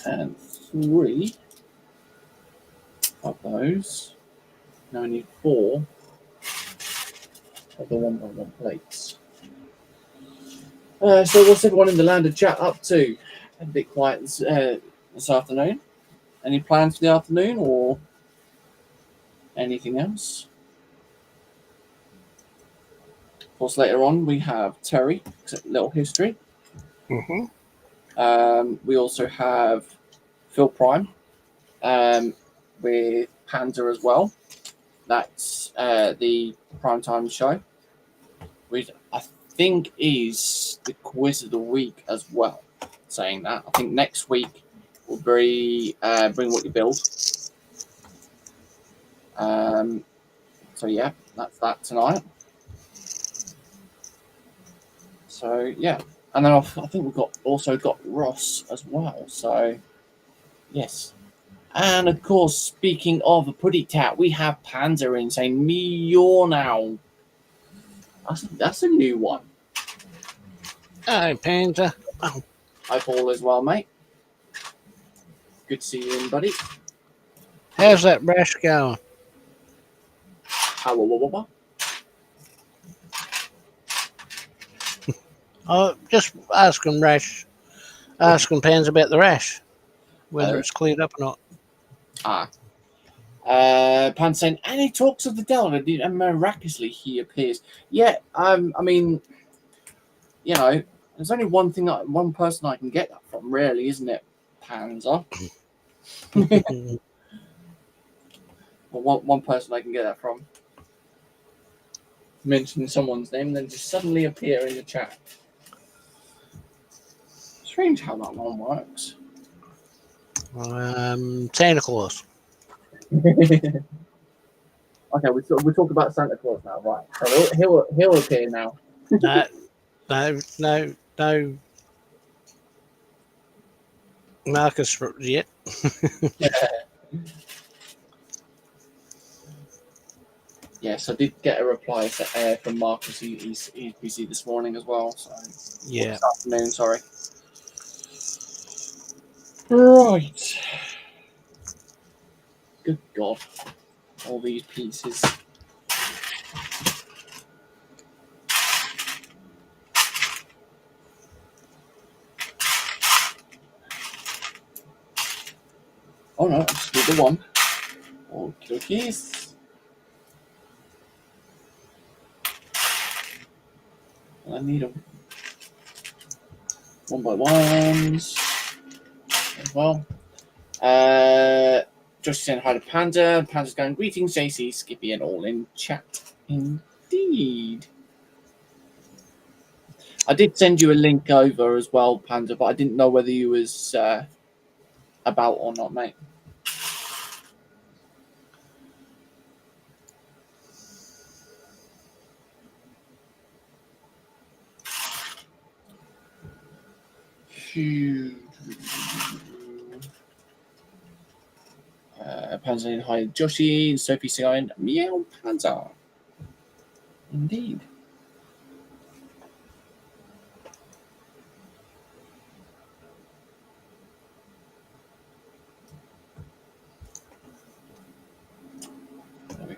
and 3 of those. Now we need 4 of the 1x1 plates. So what's everyone in the land of chat up to? A bit quiet this afternoon. Any plans for the afternoon or anything else? Of course, later on we have Terry, little history. We also have Phil Prime with Panda as well. That's the primetime show, which I think is the quiz of the week as well. Saying that, I think next week will be Bring What You Build. So yeah, that's that tonight. So yeah, and then I think we've also got Ross as well. So yes, and of course, speaking of a putty tat, we have Panda in saying me yawn now. That's a new one. Hi, Panda. Oh. Hi, Paul, as well, mate. Good to see you in, buddy. How's that rash going? YWOBB. Just asking Pans about the rash, whether it's cleared up or not. Pan saying, and he talks of the devil, and miraculously he appears. Yeah, I mean, you know, there's only one person I can get that from, really, isn't it, Panzer? Well, one person I can get that from. Mention someone's name, then just suddenly appear in the chat. Strange how that one works. Santa Claus. Okay, we talk about Santa Claus now, right? So he'll appear now. No. Marcus yet. Yes, I did get a reply from Marcus. He's busy this morning as well. So yeah, this afternoon. Sorry. Right. Good God, all these pieces. Oh no, I just did the one. Okay, keys. I need them 1x1s as well. Josh saying hi to Panda. Panda's going, greetings, JC, Skippy, and all in chat. Indeed. I did send you a link over as well, Panda, but I didn't know whether you was about or not, mate. Panda saying hi, Joshy, and Sophie saying, meow, Panda. Indeed.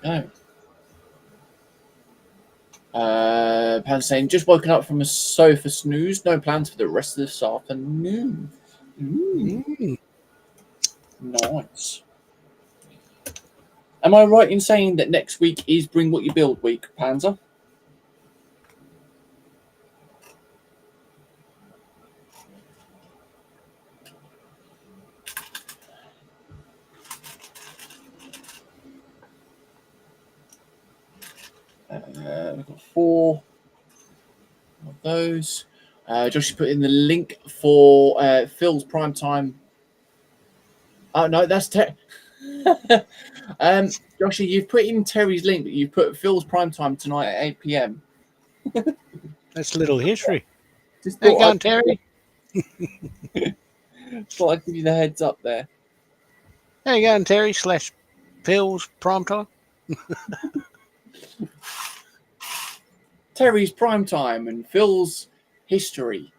go. Pan saying, just woken up from a sofa snooze. No plans for the rest of this afternoon. Nice. Am I right in saying that next week is Bring What You Build week, Panzer? We've got 4 of those. Josh put in the link for Phil's primetime. Oh no, that's Joshy, you've put in Terry's link, but you've put Phil's primetime tonight at 8 p.m. That's a little history. Just How you going, Terry? Thought I'd give you the heads up there. How you going, Terry? / Phil's primetime. Terry's primetime and Phil's history.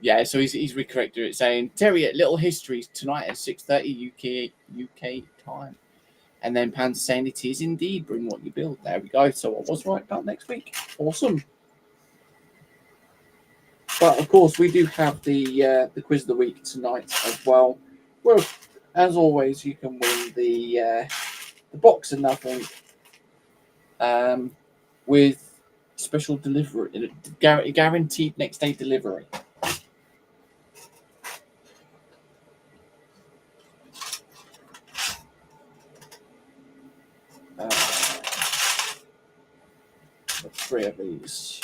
Yeah, so he's recorrected it, saying Terry at Little Histories tonight at 6:30 UK time, and then Pan's saying it is indeed Bring What You Build. There we go. So I was right about next week. Awesome. But of course, we do have the quiz of the week tonight as well. Well, as always, you can win the box of nothing with special delivery, guaranteed next day delivery. The 3 of these.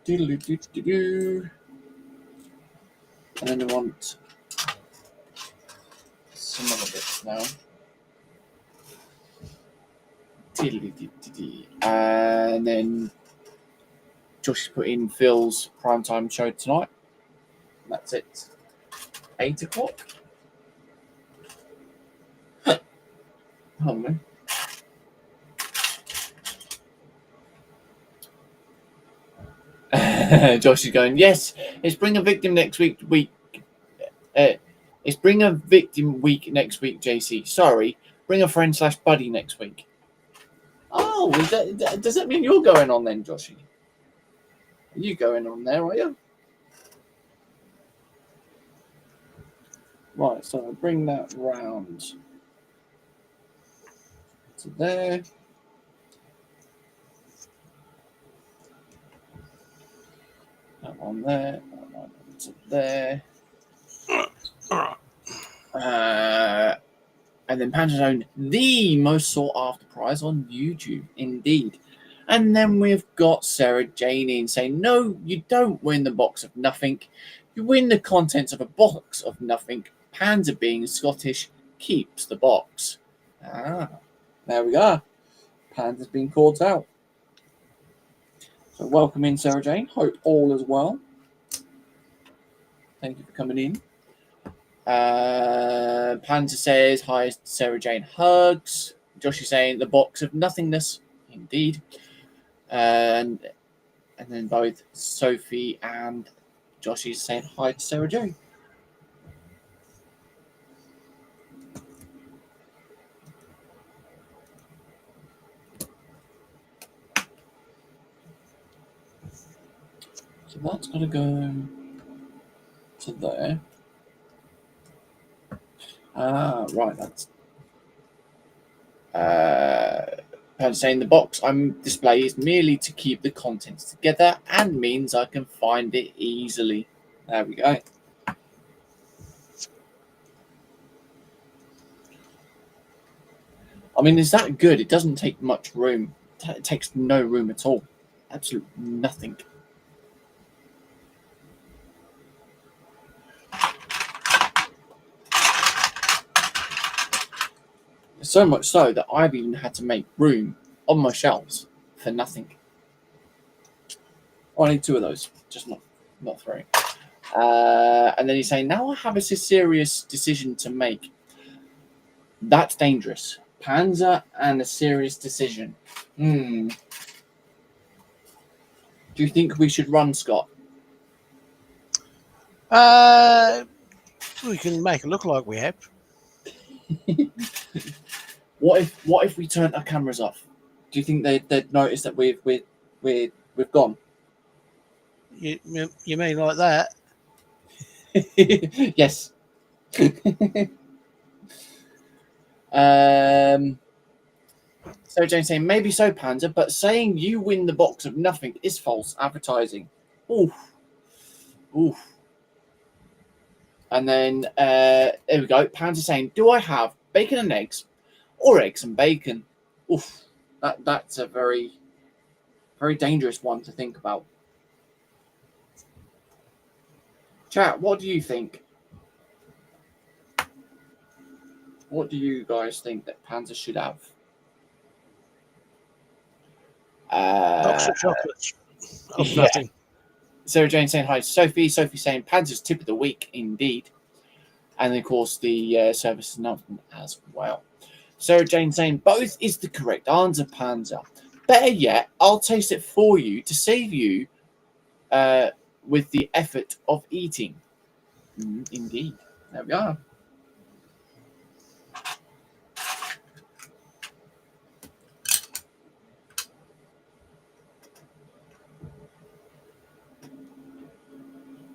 Do-do-do-do-do. And then I want some other bits now. And then Josh put in Phil's primetime show tonight. That's it. 8 o'clock. Hold on. Josh is going, yes, it's Bring a Victim next week. It's Bring a Victim week next week, JC. Sorry, Bring a Friend / Buddy next week. Oh, does that mean you're going on then, Joshy? Are you going on there, are you? Right, so I'll bring that round to there. That one there, that one to there. And then Panda's own the most sought after prize on YouTube, indeed. And then we've got Sarah Jane in saying, no, you don't win the box of nothing. You win the contents of a box of nothing. Panda, being Scottish, keeps the box. There we go. Panda's been called out. So welcome in, Sarah Jane. Hope all is well. Thank you for coming in. Panda says, hi, Sarah Jane, hugs. Josh is saying, the box of nothingness. Indeed. And then both Sophie and Josh is saying hi to Sarah Jane. So that's going to go to there. Right, that's I'm saying the box I'm display is merely to keep the contents together and means I can find it easily. There we go. I mean, is that good? It doesn't take much room. It takes no room at all. Absolutely nothing. So much so that I've even had to make room on my shelves for nothing. Oh, I need 2 of those, just not 3. And then he's saying, now I have a serious decision to make. That's dangerous. Panzer and a serious decision. Do you think we should run, Scott? We can make it look like we have. What if we turned our cameras off? Do you think they'd notice that we've gone? You mean like that? Yes. So James saying maybe so, Panzer, but saying you win the box of nothing is false advertising. Oof. And then there we go. Panzer saying, do I have bacon and eggs or eggs and bacon? Oof. That's a very, very dangerous one to think about. Chat, what do you think? What do you guys think that Panzer should have? Box of chocolates. Of nothing. Sarah Jane saying hi. Sophie saying Panzer's tip of the week indeed. And then, of course, the service announcement as well. Sarah Jane saying both is the correct answer, Panzer. Better yet, I'll taste it for you to save you with the effort of eating. Indeed. There we are.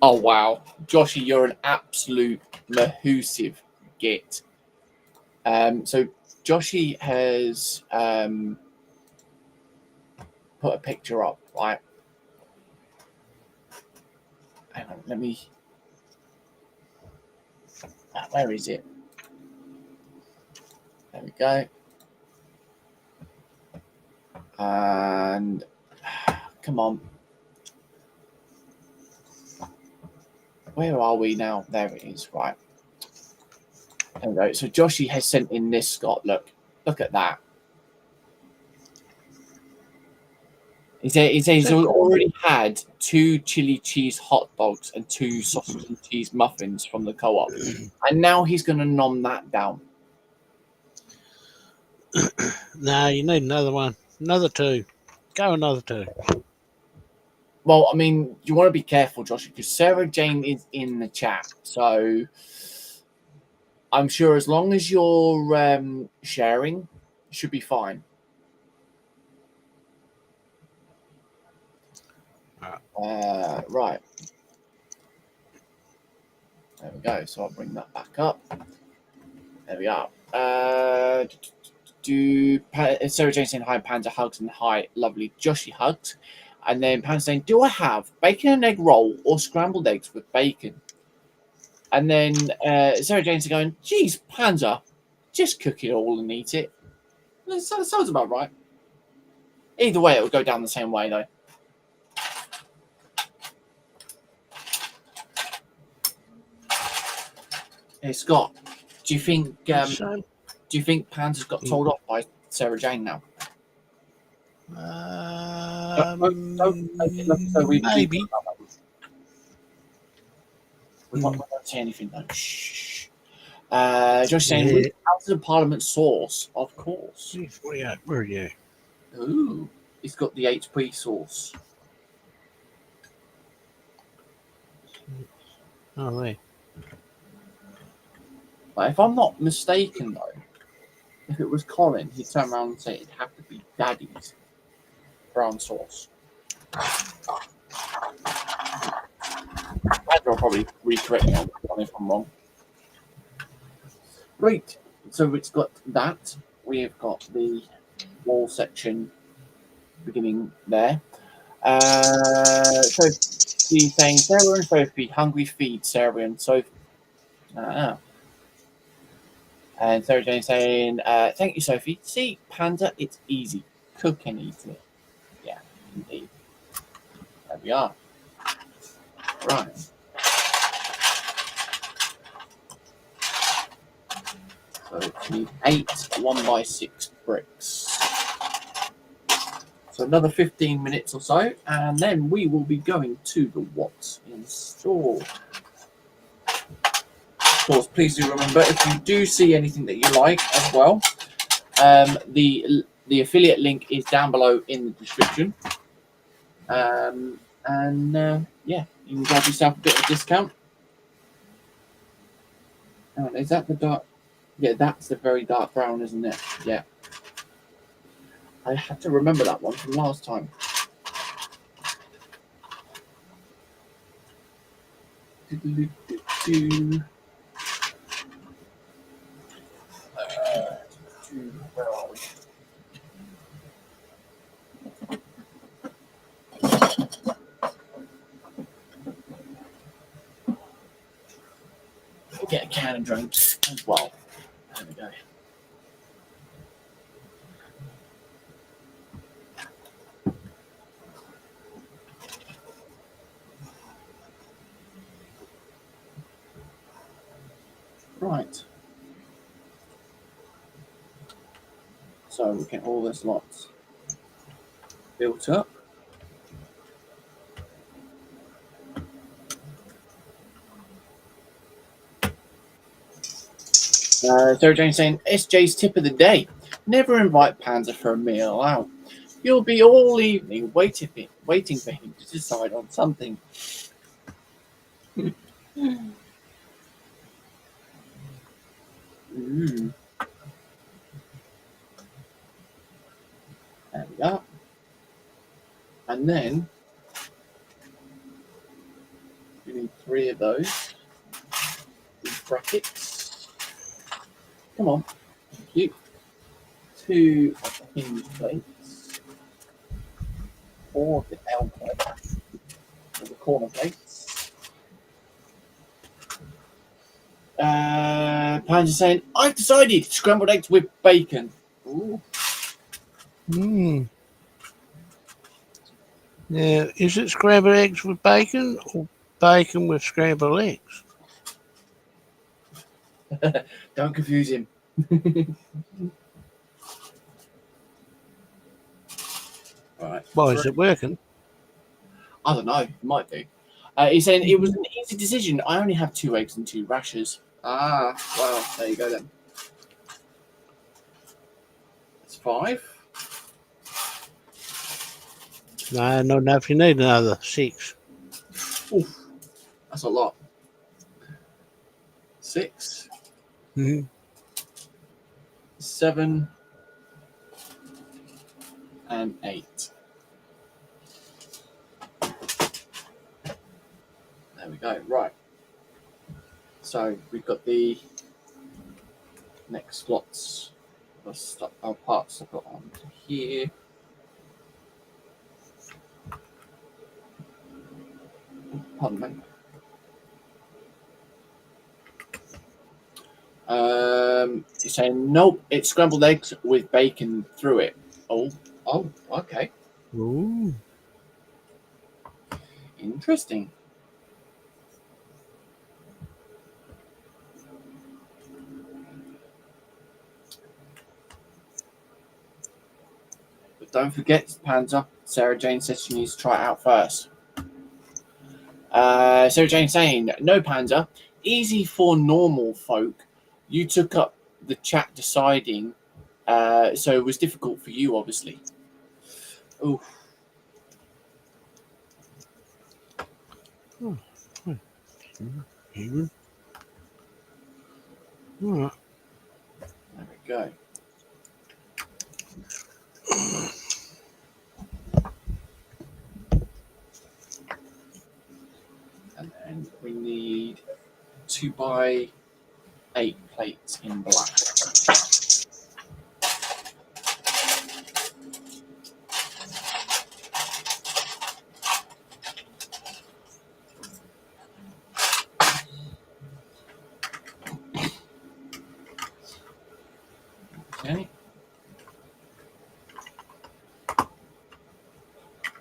Oh, wow. Joshy, you're an absolute mahoosive git. So Joshy has put a picture up, right? Hang on, let me... where is it? There we go. And... come on. Where are we now? There it is, right. There we go. So Joshy has sent in this, Scott. Look at that. He says he's already had 2 chili cheese hot dogs and 2 sausage and cheese muffins from the co-op. And now he's going to nom that down. No, you need another one. Another 2. Go another 2. Well, I mean, you want to be careful, Josh, because Sarah Jane is in the chat. So I'm sure as long as you're sharing, you should be fine. Right. There we go. So I'll bring that back up. There we are. Sarah Jane saying hi, Panda hugs, and hi, lovely Joshy hugs. And then Panda saying, do I have bacon and egg roll or scrambled eggs with bacon? And then Sarah Jane's going, geez, Panda, just cook it all and eat it. That sounds about right. Either way, it will go down the same way, though. Hey, Scott, do you think Panda's got told off by Sarah Jane now? Maybe. We won't say anything though. Shh. Just saying, out of the Parliament sauce, of course. Where are you? Ooh, he's got the HP sauce. Oh, there. But if I'm not mistaken, though, if it was Colin, he'd turn around and say it'd have to be Daddy's brown sauce. I'll probably recorrect me on one if I'm wrong. Great. So it's got that. We have got the wall section beginning there. Sophie saying, Sarah and Sophie, hungry feed Sarah and Sophie. And Sarah Jane saying, thank you, Sophie. See, Panda, it's easy. Cook and eat it. Yeah, indeed. There we are. Right. So we need 8 1x6 bricks. So another 15 minutes or so, and then we will be going to the what's in store. Of course, please do remember, if you do see anything that you like as well, the affiliate link is down below in the description. Yeah, you can grab yourself a bit of a discount Is that the dark? Yeah, that's the very dark brown, isn't it? Yeah. I had to remember that one from last time. Where are we? We'll get a can of drinks as well. There we go. Right. So we get all this lots built up. Sarah Jane saying, SJ's tip of the day. Never invite Panzer for a meal out. You'll be all evening waiting for him to decide on something. Mm. There we go. And then we need 3 of those. These brackets. Come on. Thank you. 2 of the hinge plates. 4 of the L plates. Or the corner plates. Panzer saying, I've decided scrambled eggs with bacon. Ooh. Now, is it scrambled eggs with bacon or bacon with scrambled eggs? Don't confuse him. Right. Well, is it working? I don't know. It might be. He's saying it was an easy decision. I only have 2 eggs and 2 rashers. Ah, well, there you go then. That's 5. No, not enough. You need another 6. Oof, that's a lot. 6. 7. And 8. There we go. Right. So we've got the next slots. Our parts I've got on here. Pardon me. You're saying nope. It's scrambled eggs with bacon through it. Oh, okay. Ooh. Interesting. But don't forget, Panzer. Sarah Jane says she needs to try it out first. Sarah Jane saying, no, Panzer. Easy for normal folk. You took up the chat deciding, so it was difficult for you, obviously. Ooh. Oh, even. All right. There we go. And then we need 2x8 plates in black. Okay.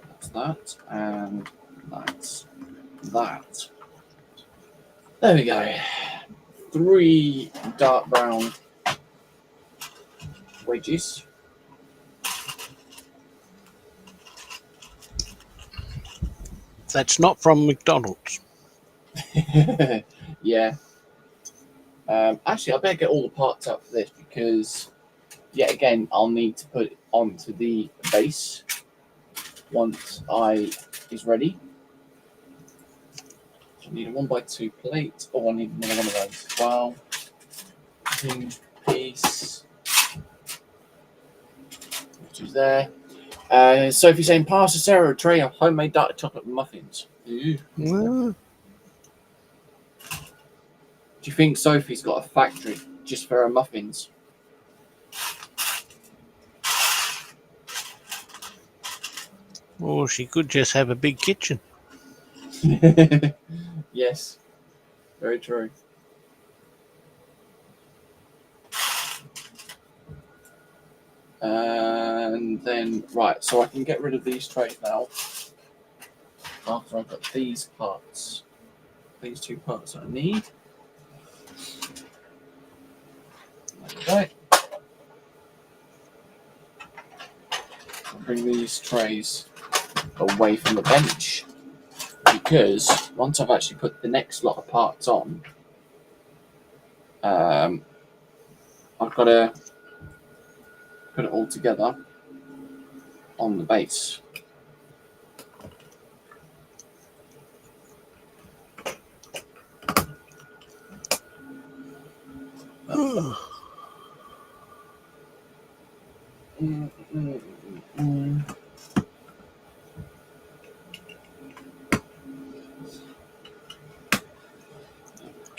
That's that, and that's that. There we go. 3 dark brown wedges. That's not from McDonald's. Yeah. Actually, I better get all the parts up for this because, yet again, I'll need to put it onto the base once is ready. So I need a 1x2 plate. Oh, I need another one of those as well. wrapping piece, which is there. Sophie saying, pass Sarah a tray of homemade dark chocolate muffins. Ooh. Well, Do you think Sophie's got a factory just for her muffins? or she could just have a big kitchen. Yes, very true. And then, right, so I can get rid of these trays now. After I've got these parts. These two parts I need. Okay. I'll bring these trays away from the bench, because once I've actually put the next lot of parts on, I've got to put it all together on the base.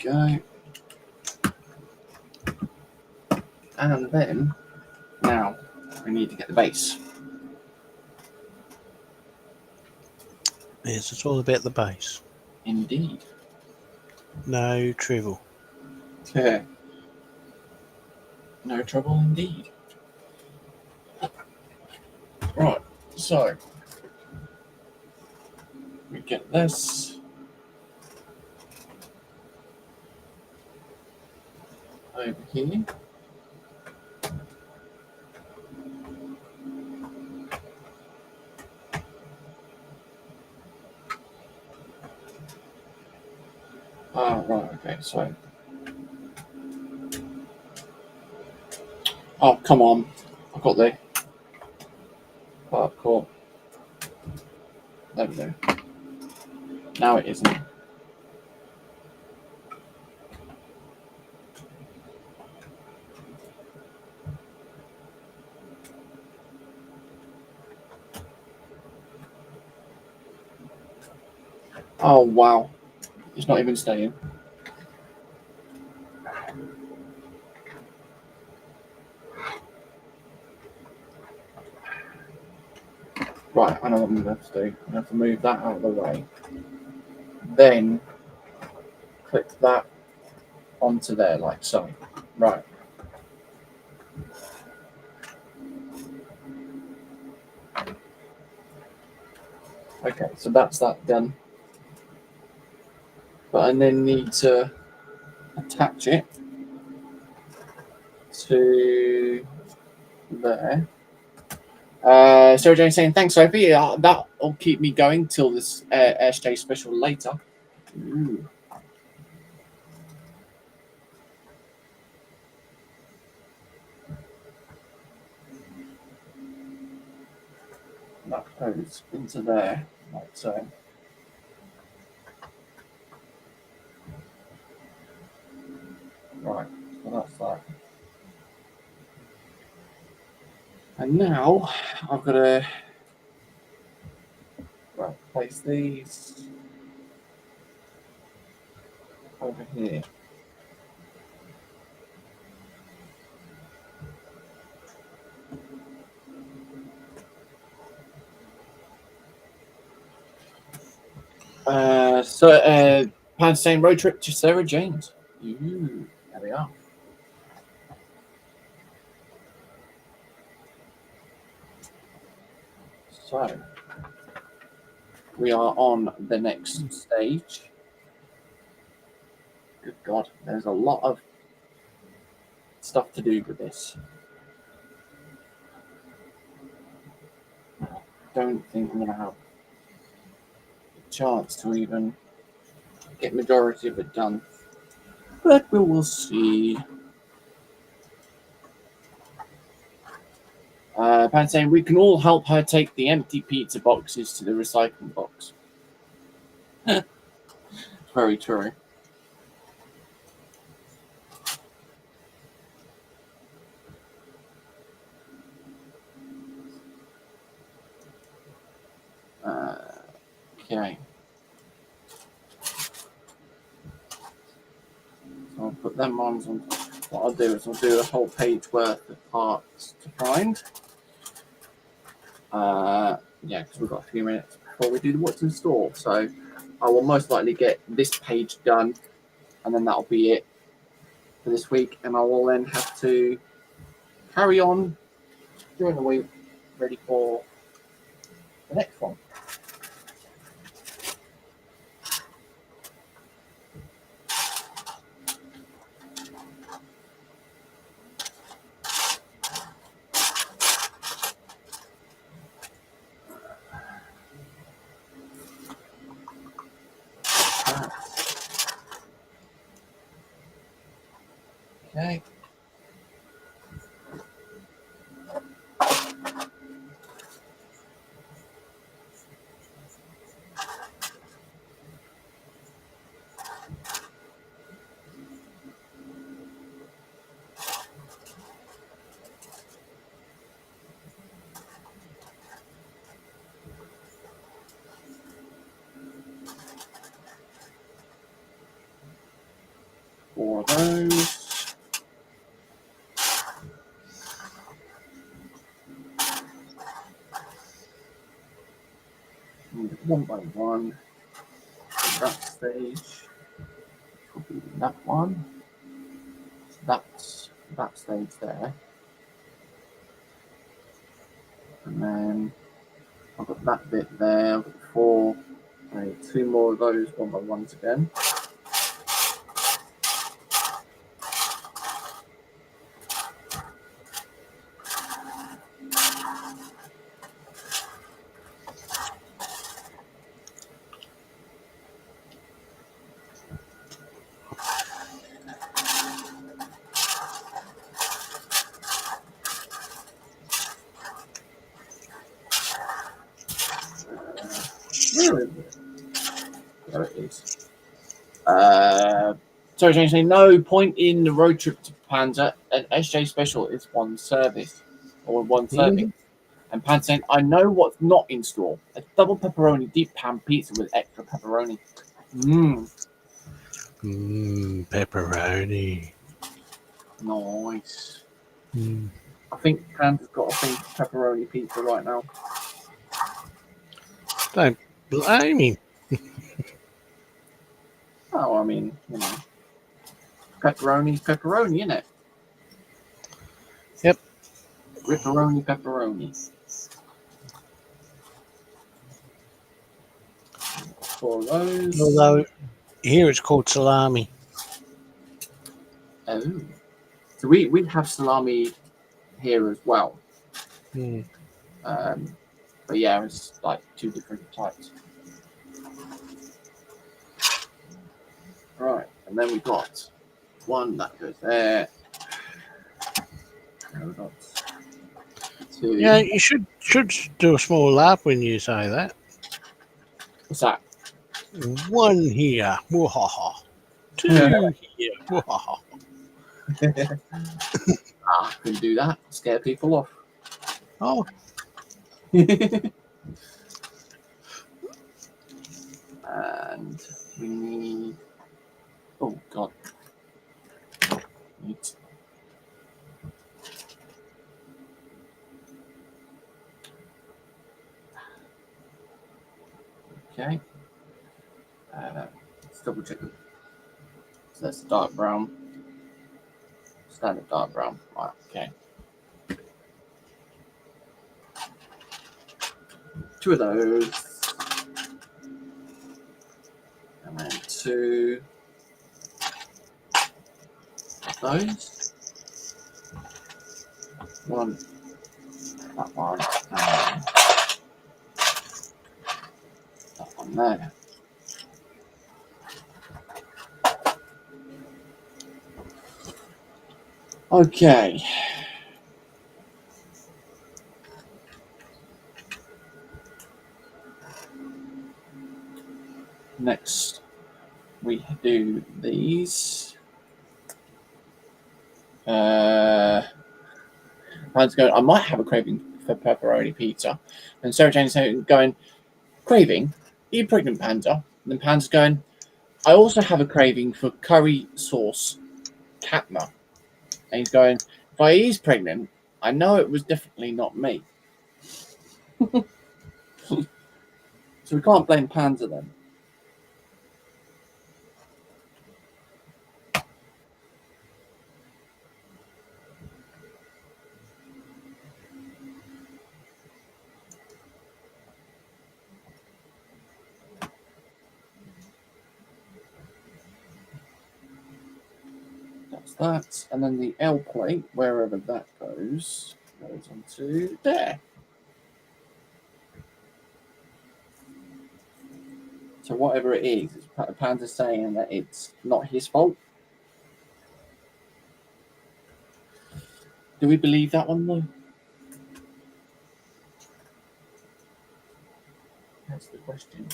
Okay. And then, now, we need to get the base. Yes, it's all about the base. Indeed. No trouble. Yeah. No trouble indeed. Right, so we get this over here. Right, okay, so. Oh, come on. I've got the part core. There we go. Now it isn't. Oh, wow. It's not even staying. Right, I know what I'm going to have to do. I'm going to have to move that out of the way. Then click that onto there, like so. Right. Okay, so that's that done. But I then need to attach it to there. Sarah Jane saying, thanks, Sophie. That'll keep me going till this Airstay special later. Ooh. That goes into there, like so. Right, so that's that. And now I've got to place these over here. Pan saying road trip to Sarah Jane's. Ooh, there we are. So we are on the next stage. Good God, there's a lot of stuff to do with this. I don't think I'm going to have a chance to even get majority of it done, but we will see. Pan saying we can all help her take the empty pizza boxes to the recycling box. Very true. Okay. So I'll put them on. What I'll do is I'll do a whole page worth of parts to find. Yeah, because we've got a few minutes before we do the what's in store. So I will most likely get this page done, and then that'll be it for this week. And I will then have to carry on during the week, ready for the next one. Okay. Four of those. One by one. That stage. Will be that one. So that's that stage there. And then I've got that bit there. I've got four. I need two more of those one by ones again. Where is it? There it is. Sorry, James, saying no point in the road trip to Panzer. An SJ special is one service or one serving. And Pan saying, I know what's not in store. A double pepperoni deep pan pizza with extra pepperoni. Pepperoni. Nice. I think Pan's got a thing for pepperoni pizza right now. Don't blame him. Oh, I mean, you know, pepperoni's pepperoni, isn't it? Yep. Ripperoni pepperoni. Four of those. Although here it's called salami. Oh. So we have salami here as well. But yeah, it's like two different types. Right, and then we got one that goes there. And we got two. Yeah, you should do a small laugh when you say that. What's that? One here. Wahaha. Two here. Wahaha. I can do that. Scare people off. Oh. And we need. Oh God. Okay. Let's double check it. So that's dark brown. Standard dark brown. Right, okay. Two of those. And then two of those. One. That one. And that one there. Okay. Next, we do these. I might have a craving for pepperoni pizza. And Sarah Jane's going, craving? you pregnant, Panda? And then Panda's going, I also have a craving for curry sauce katma. And he's going, if I is pregnant, I know it was definitely not me. So we can't blame Panda then. That's that. And then the L plate, wherever that goes onto there. So whatever it is, Panda's saying that it's not his fault. Do we believe that one though? That's the question.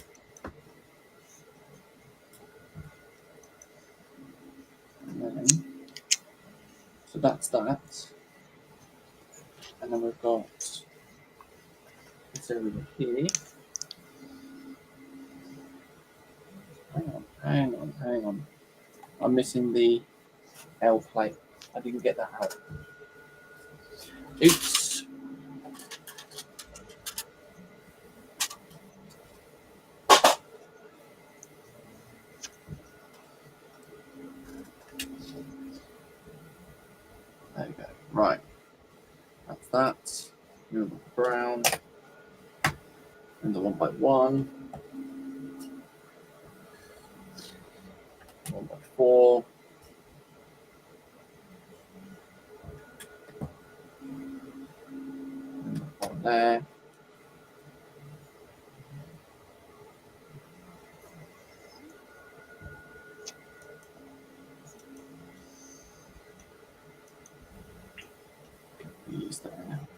And then, so that's that. And then we've got this over here. Hang on. I'm missing the L plate. I didn't get that out. Oops. There you go. Right. That's that. Move the brown. And the 1x1. 1x4. And the one there. Use that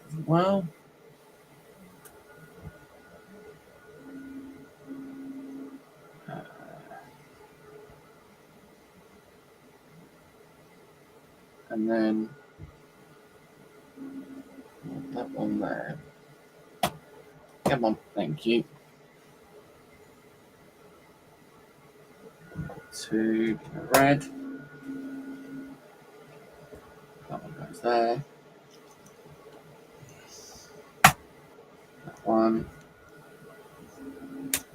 as well. And then that one there. Come on, thank you. To red. That one goes there. That one.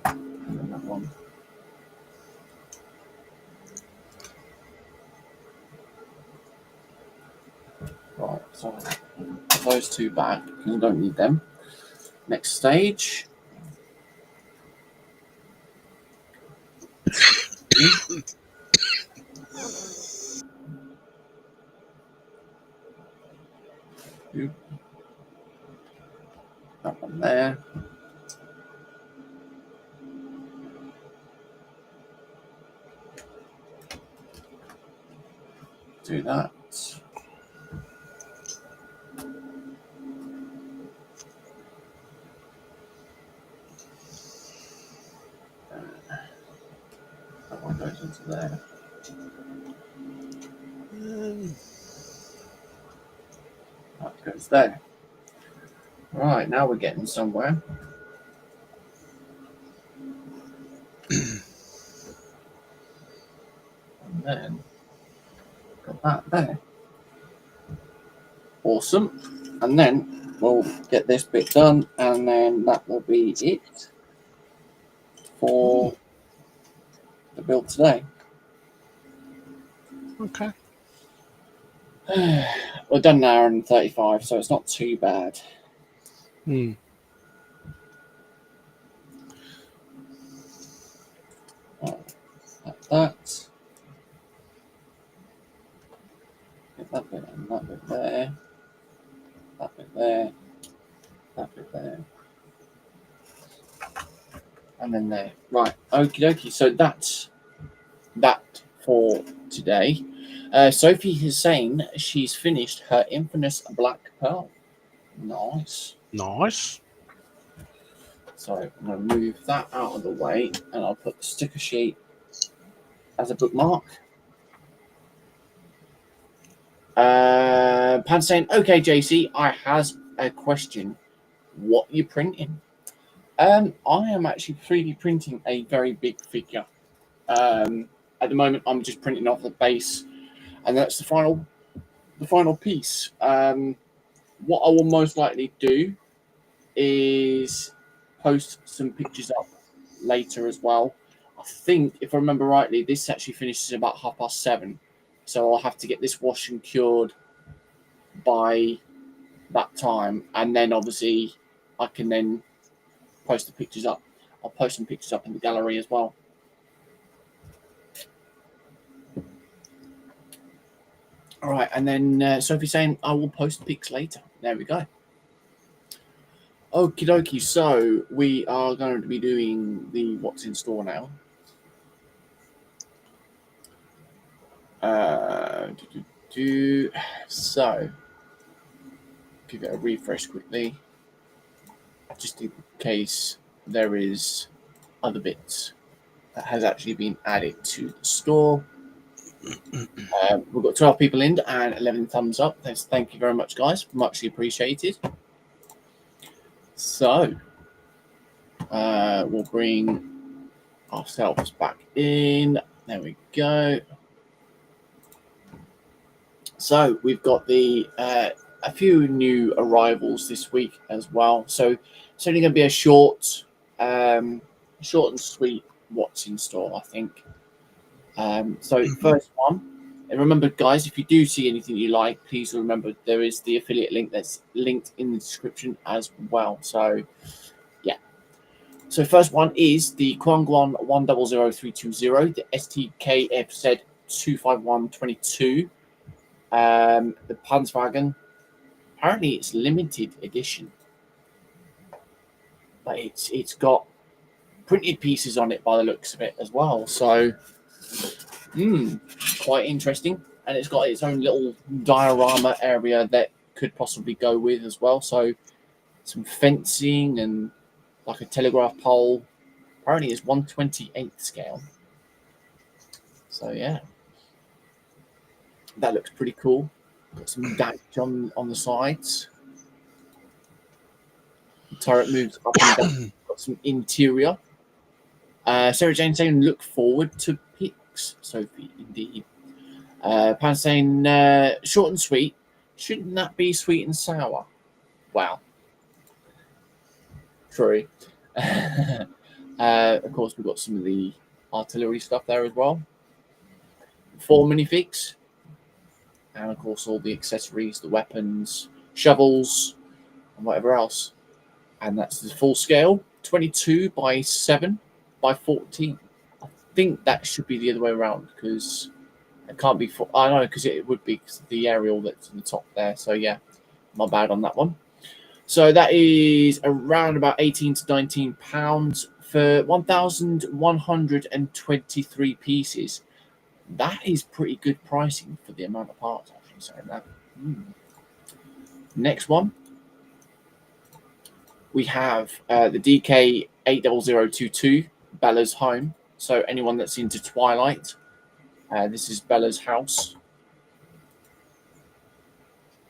And then that one. Right, so put those two back because I don't need them. Next stage. That one there. Do that. That one goes into there. That goes there. Right, now we're getting somewhere. And then got that there. Awesome. And then we'll get this bit done, and then that will be it for the build today. Okay. We're done an hour and 35, so it's not too bad. Hmm. That. Get that bit and that bit there. That bit there. That bit there. And then there. Right. Okie dokie. So that's that for today. Sophie is saying she's finished her infamous black pearl. Nice. Nice. So I'm going to move that out of the way, and I'll put the sticker sheet as a bookmark. Pan saying, okay, JC, I has a question. What you printing? I am actually 3D printing a very big figure. At the moment, I'm just printing off the base, and that's the final piece. What I will most likely do is post some pictures up later as well. I think, if I remember rightly, this actually finishes about 7:30, so I'll have to get this washed and cured by that time, and then obviously I can then post the pictures up. I'll post some pictures up in the gallery as well. All right, and then Sophie's saying I will post pics later. There we go. Okie dokie. So we are going to be doing the what's in store now. So give it a refresh quickly, just in case there is other bits that has actually been added to the store. We've got 12 people in and 11 thumbs up. Thank you very much, guys. Muchly appreciated. So we'll bring ourselves back in. There we go. So we've got a few new arrivals this week as well. So it's only going to be a short and sweet what's in store, I think. So first one, and remember, guys, if you do see anything you like, please remember there is the affiliate link that's linked in the description as well. So yeah. So first one is the Kwangwon 100320, the STKFZ 25122. The Panzerwagen. Apparently it's limited edition, but it's got printed pieces on it by the looks of it as well. So quite interesting, and it's got its own little diorama area that could possibly go with as well. So some fencing and like a telegraph pole. Apparently it's 1/28 scale. So yeah, that looks pretty cool. Got some damage on the sides. The turret moves up and down. Got some interior. Sarah Jane saying look forward to pics. Sophie, indeed. Pan saying short and sweet. Shouldn't that be sweet and sour? Wow. True. Of course, we've got some of the artillery stuff there as well. 4 minifigs. And of course, all the accessories, the weapons, shovels, and whatever else. And that's the full scale, 22 by 7 by 14. I think that should be the other way around because it can't be. I know because it would be the aerial that's on the top there. So yeah, my bad on that one. So that is around about 18 to 19 pounds for 1,123 pieces. That is pretty good pricing for the amount of parts. Actually, saying that. Next one. We have the DK 80022, Bella's home. So anyone that's into Twilight, this is Bella's house.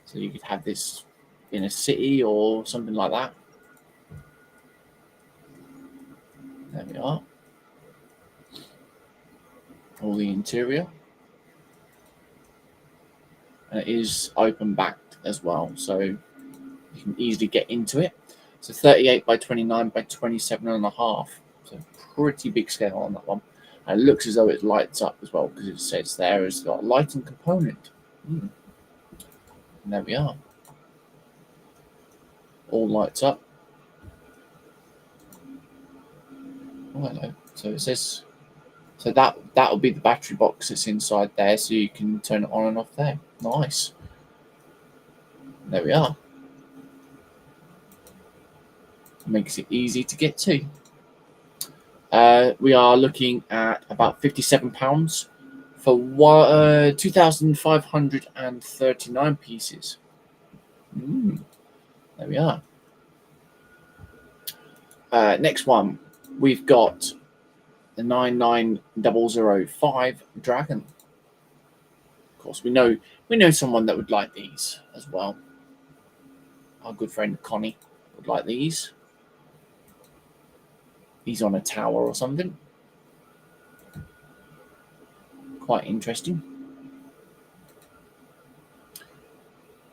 So you could have this in a city or something like that. There we are. All the interior. And it is open backed as well, so you can easily get into it. So 38 by 29 by 27.5. So pretty big scale on that one. And it looks as though it lights up as well because it says there it's got a lighting component. And there we are. All lights up. Oh, hello. So it says, so that will be the battery box that's inside there, so you can turn it on and off there. Nice. There we are. Makes it easy to get to. We are looking at about £57 for 2,539 pieces. There we are. Next one, we've got the 99005 Dragon. Of course, we know someone that would like these as well. Our good friend Connie would like these. he's on a tower or something. Quite interesting.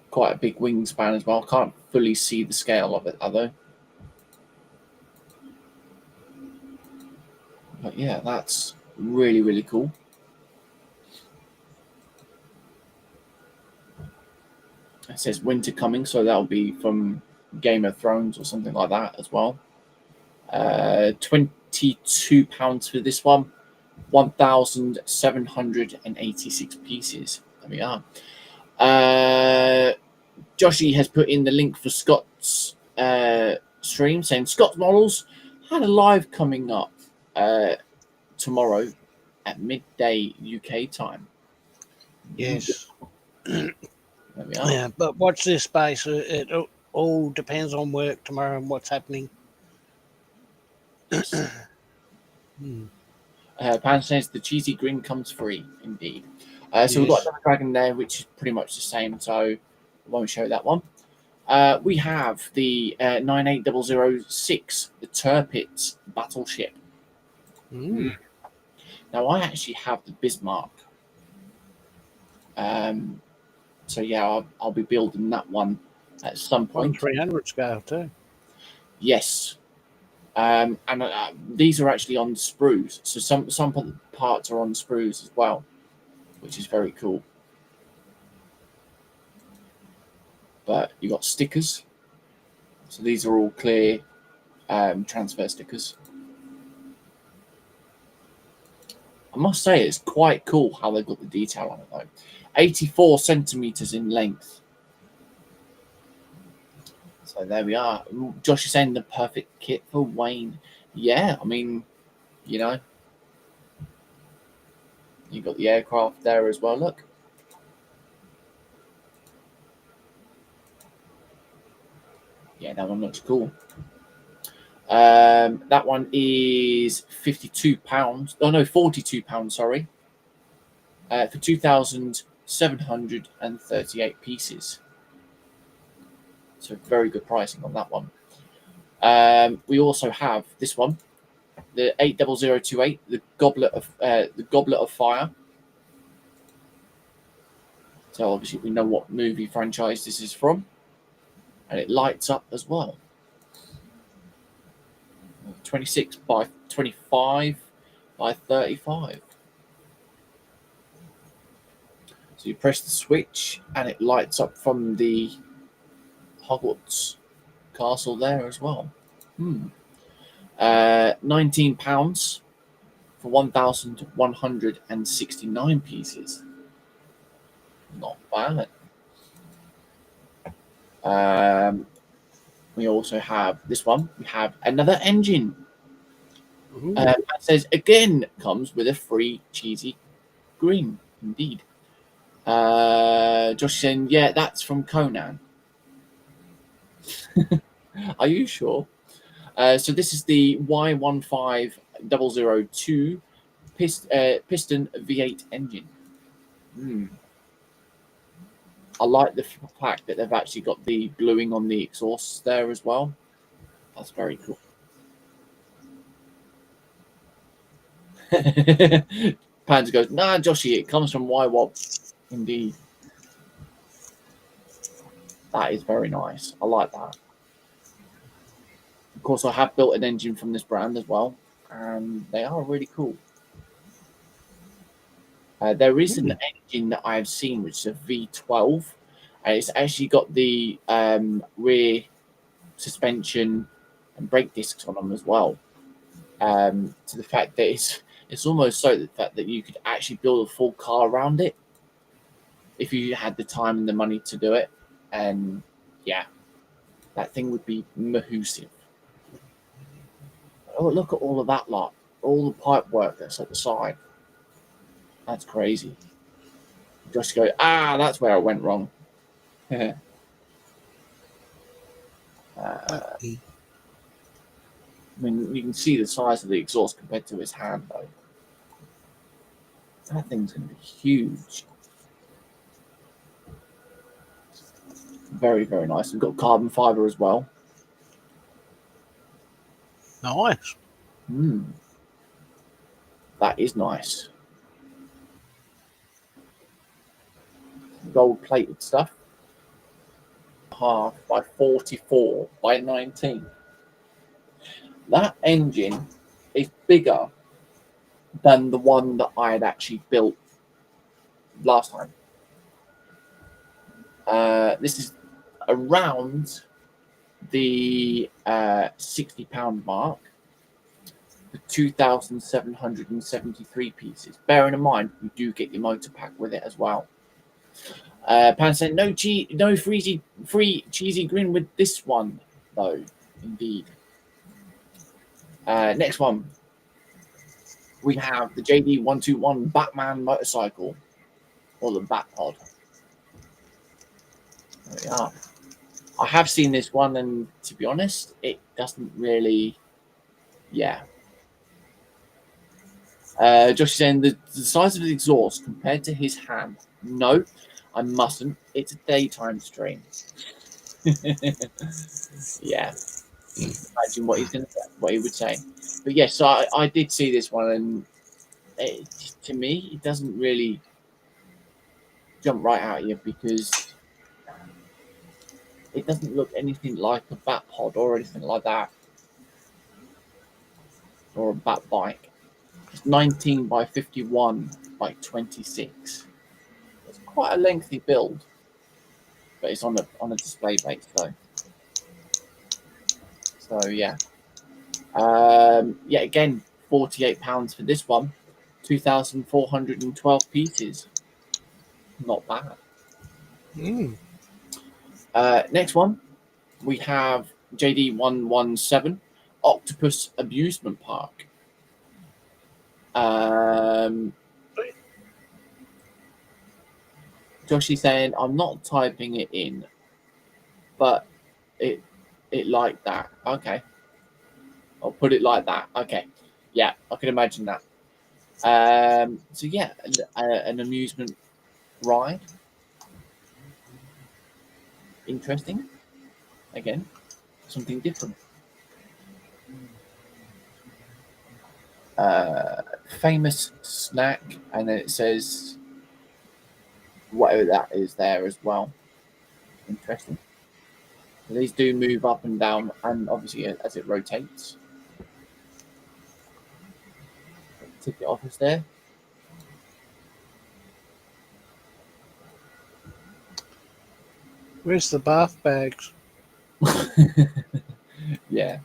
Quite a big wingspan as well. Can't fully see the scale of it, although. But yeah, that's really, really cool. It says winter coming, so that'll be from Game of Thrones or something like that as well. £22 for this one. 1,786 pieces. There we are. Joshy has put in the link for Scott's stream, saying Scott's models had a live coming up tomorrow at midday UK time. Yes. There we are. Yeah, but watch this space. It all depends on work tomorrow and what's happening. Pan says the cheesy grin comes free, indeed. So we've got another dragon there, which is pretty much the same, so I won't show that one. We have the 98006, the Tirpitz battleship. Now, I actually have the Bismarck. So, yeah, I'll be building that one at some point. 300 scale, too. Yes. And these are actually on sprues. So some parts are on sprues as well, which is very cool. But you got stickers. So these are all clear transfer stickers. I must say it's quite cool how they've got the detail on it though. 84 centimeters in length. So there we are. Josh is saying the perfect kit for Wayne. Yeah, I mean, you know, you got the aircraft there as well. Look. Yeah, that one looks cool. That one is £52. Oh no, £42. Sorry, for 2,738 pieces. So very good pricing on that one. We also have this one, the 80028, the Goblet of Fire. So obviously we know what movie franchise this is from, and it lights up as well. 26 by 25 by 35. So you press the switch and it lights up from the Hogwarts castle there as well. £19 for 1,169 pieces. Not bad. We also have this one. We have another engine. It says again comes with a free cheesy green. Indeed. Josh saying, yeah, that's from Conan. Are you sure? So this is the Y15002 piston V8 engine. I like the fact that they've actually got the bluing on the exhausts there as well. That's very cool. Panda goes, nah, Joshy, it comes from YWOBB. Indeed. That is very nice. I like that. Of course, I have built an engine from this brand as well, and they are really cool. There is an engine that I've seen, which is a V12, and it's actually got the rear suspension and brake discs on them as well. To the fact that it's almost so the fact that you could actually build a full car around it if you had the time and the money to do it. And yeah, that thing would be mahoosive. Oh, look at all of that lot, all the pipe work that's at the side. That's crazy. Just go, that's where I went wrong. I mean, you can see the size of the exhaust compared to his hand, though. That thing's going to be huge. Very, very nice. We've got carbon fiber as well. Nice. That is nice. Gold plated stuff. Half by 44 by 19. That engine is bigger than the one that I had actually built last time. This is around the £60 mark for 2,773 pieces. Bearing in mind, you do get your motor pack with it as well. Pan said, no free cheesy grin with this one, though. Indeed. Next one. We have the JD121 Batman motorcycle, or the Bat Pod. There we are. I have seen this one, and to be honest, it doesn't really. Yeah. Josh is saying the size of his exhaust compared to his hand. No, I mustn't. It's a daytime stream. Yeah. Imagine what he would say. But yes, so I did see this one, and to me, it doesn't really jump right out at you because it doesn't look anything like a Bat Pod or anything like that, or a Bat Bike. It's 19 by 51 by 26. It's quite a lengthy build, but it's on a display base though. So yeah, again, £48 for this one, 2,412 pieces. Not bad. Next one, we have JD117 Octopus Amusement Park. Josh is saying, I'm not typing it in, but it like that. Okay. I'll put it like that. Okay. Yeah, I can imagine that. So yeah, an amusement ride. Interesting. Again, something different. Famous snack, and then it says whatever that is there as well. Interesting. So these do move up and down, and obviously as it rotates. Ticket office there. Where's the bath bags? Yeah.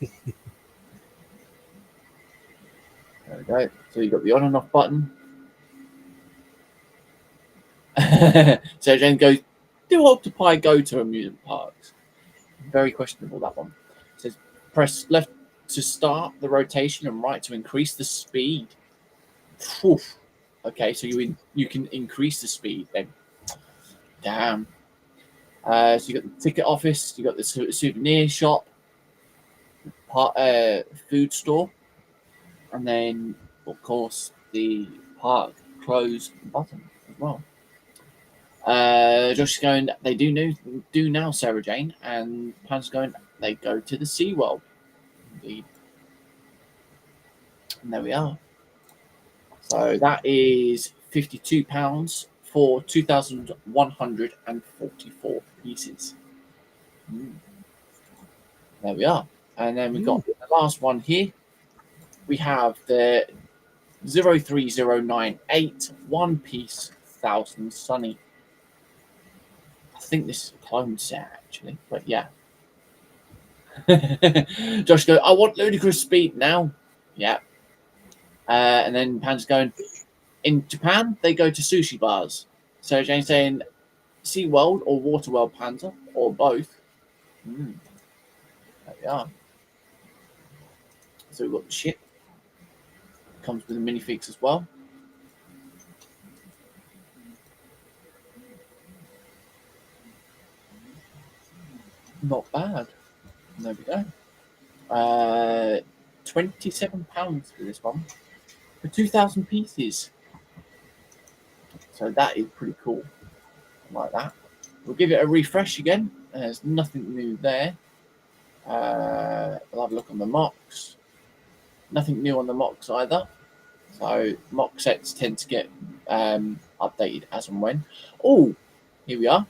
There we go. So you've got the on and off button. So Jane goes, do Octopi go to amusement parks? Very questionable, that one. It says, press left to start the rotation and right to increase the speed. Oof. Okay, so you can increase the speed then. Damn. So you got the ticket office, you got the souvenir shop, food store, and then of course the park close button as well. Josh is going, they do now, Sarah Jane, and Pan's going, they go to the SeaWorld. Indeed. And there we are. So that is £52 for 2,144 pieces. There we are. And then we've got the last one here. We have the 03098 One Piece 1000 Sunny. I think this is a clone set actually, but yeah. Josh goes, I want ludicrous speed now. Yeah. And then Pan's going, in Japan, they go to sushi bars. So Jane's saying SeaWorld or Waterworld Panda or both. There we are. So we've got the ship. Comes with a minifix as well. Not bad. There we go. £27 for this one. For 2,000 pieces. So that is pretty cool. I like that. We'll give it a refresh again. There's nothing new there. We'll have a look on the mocks. Nothing new on the mocks either. So mock sets tend to get updated as and when. Oh, here we are.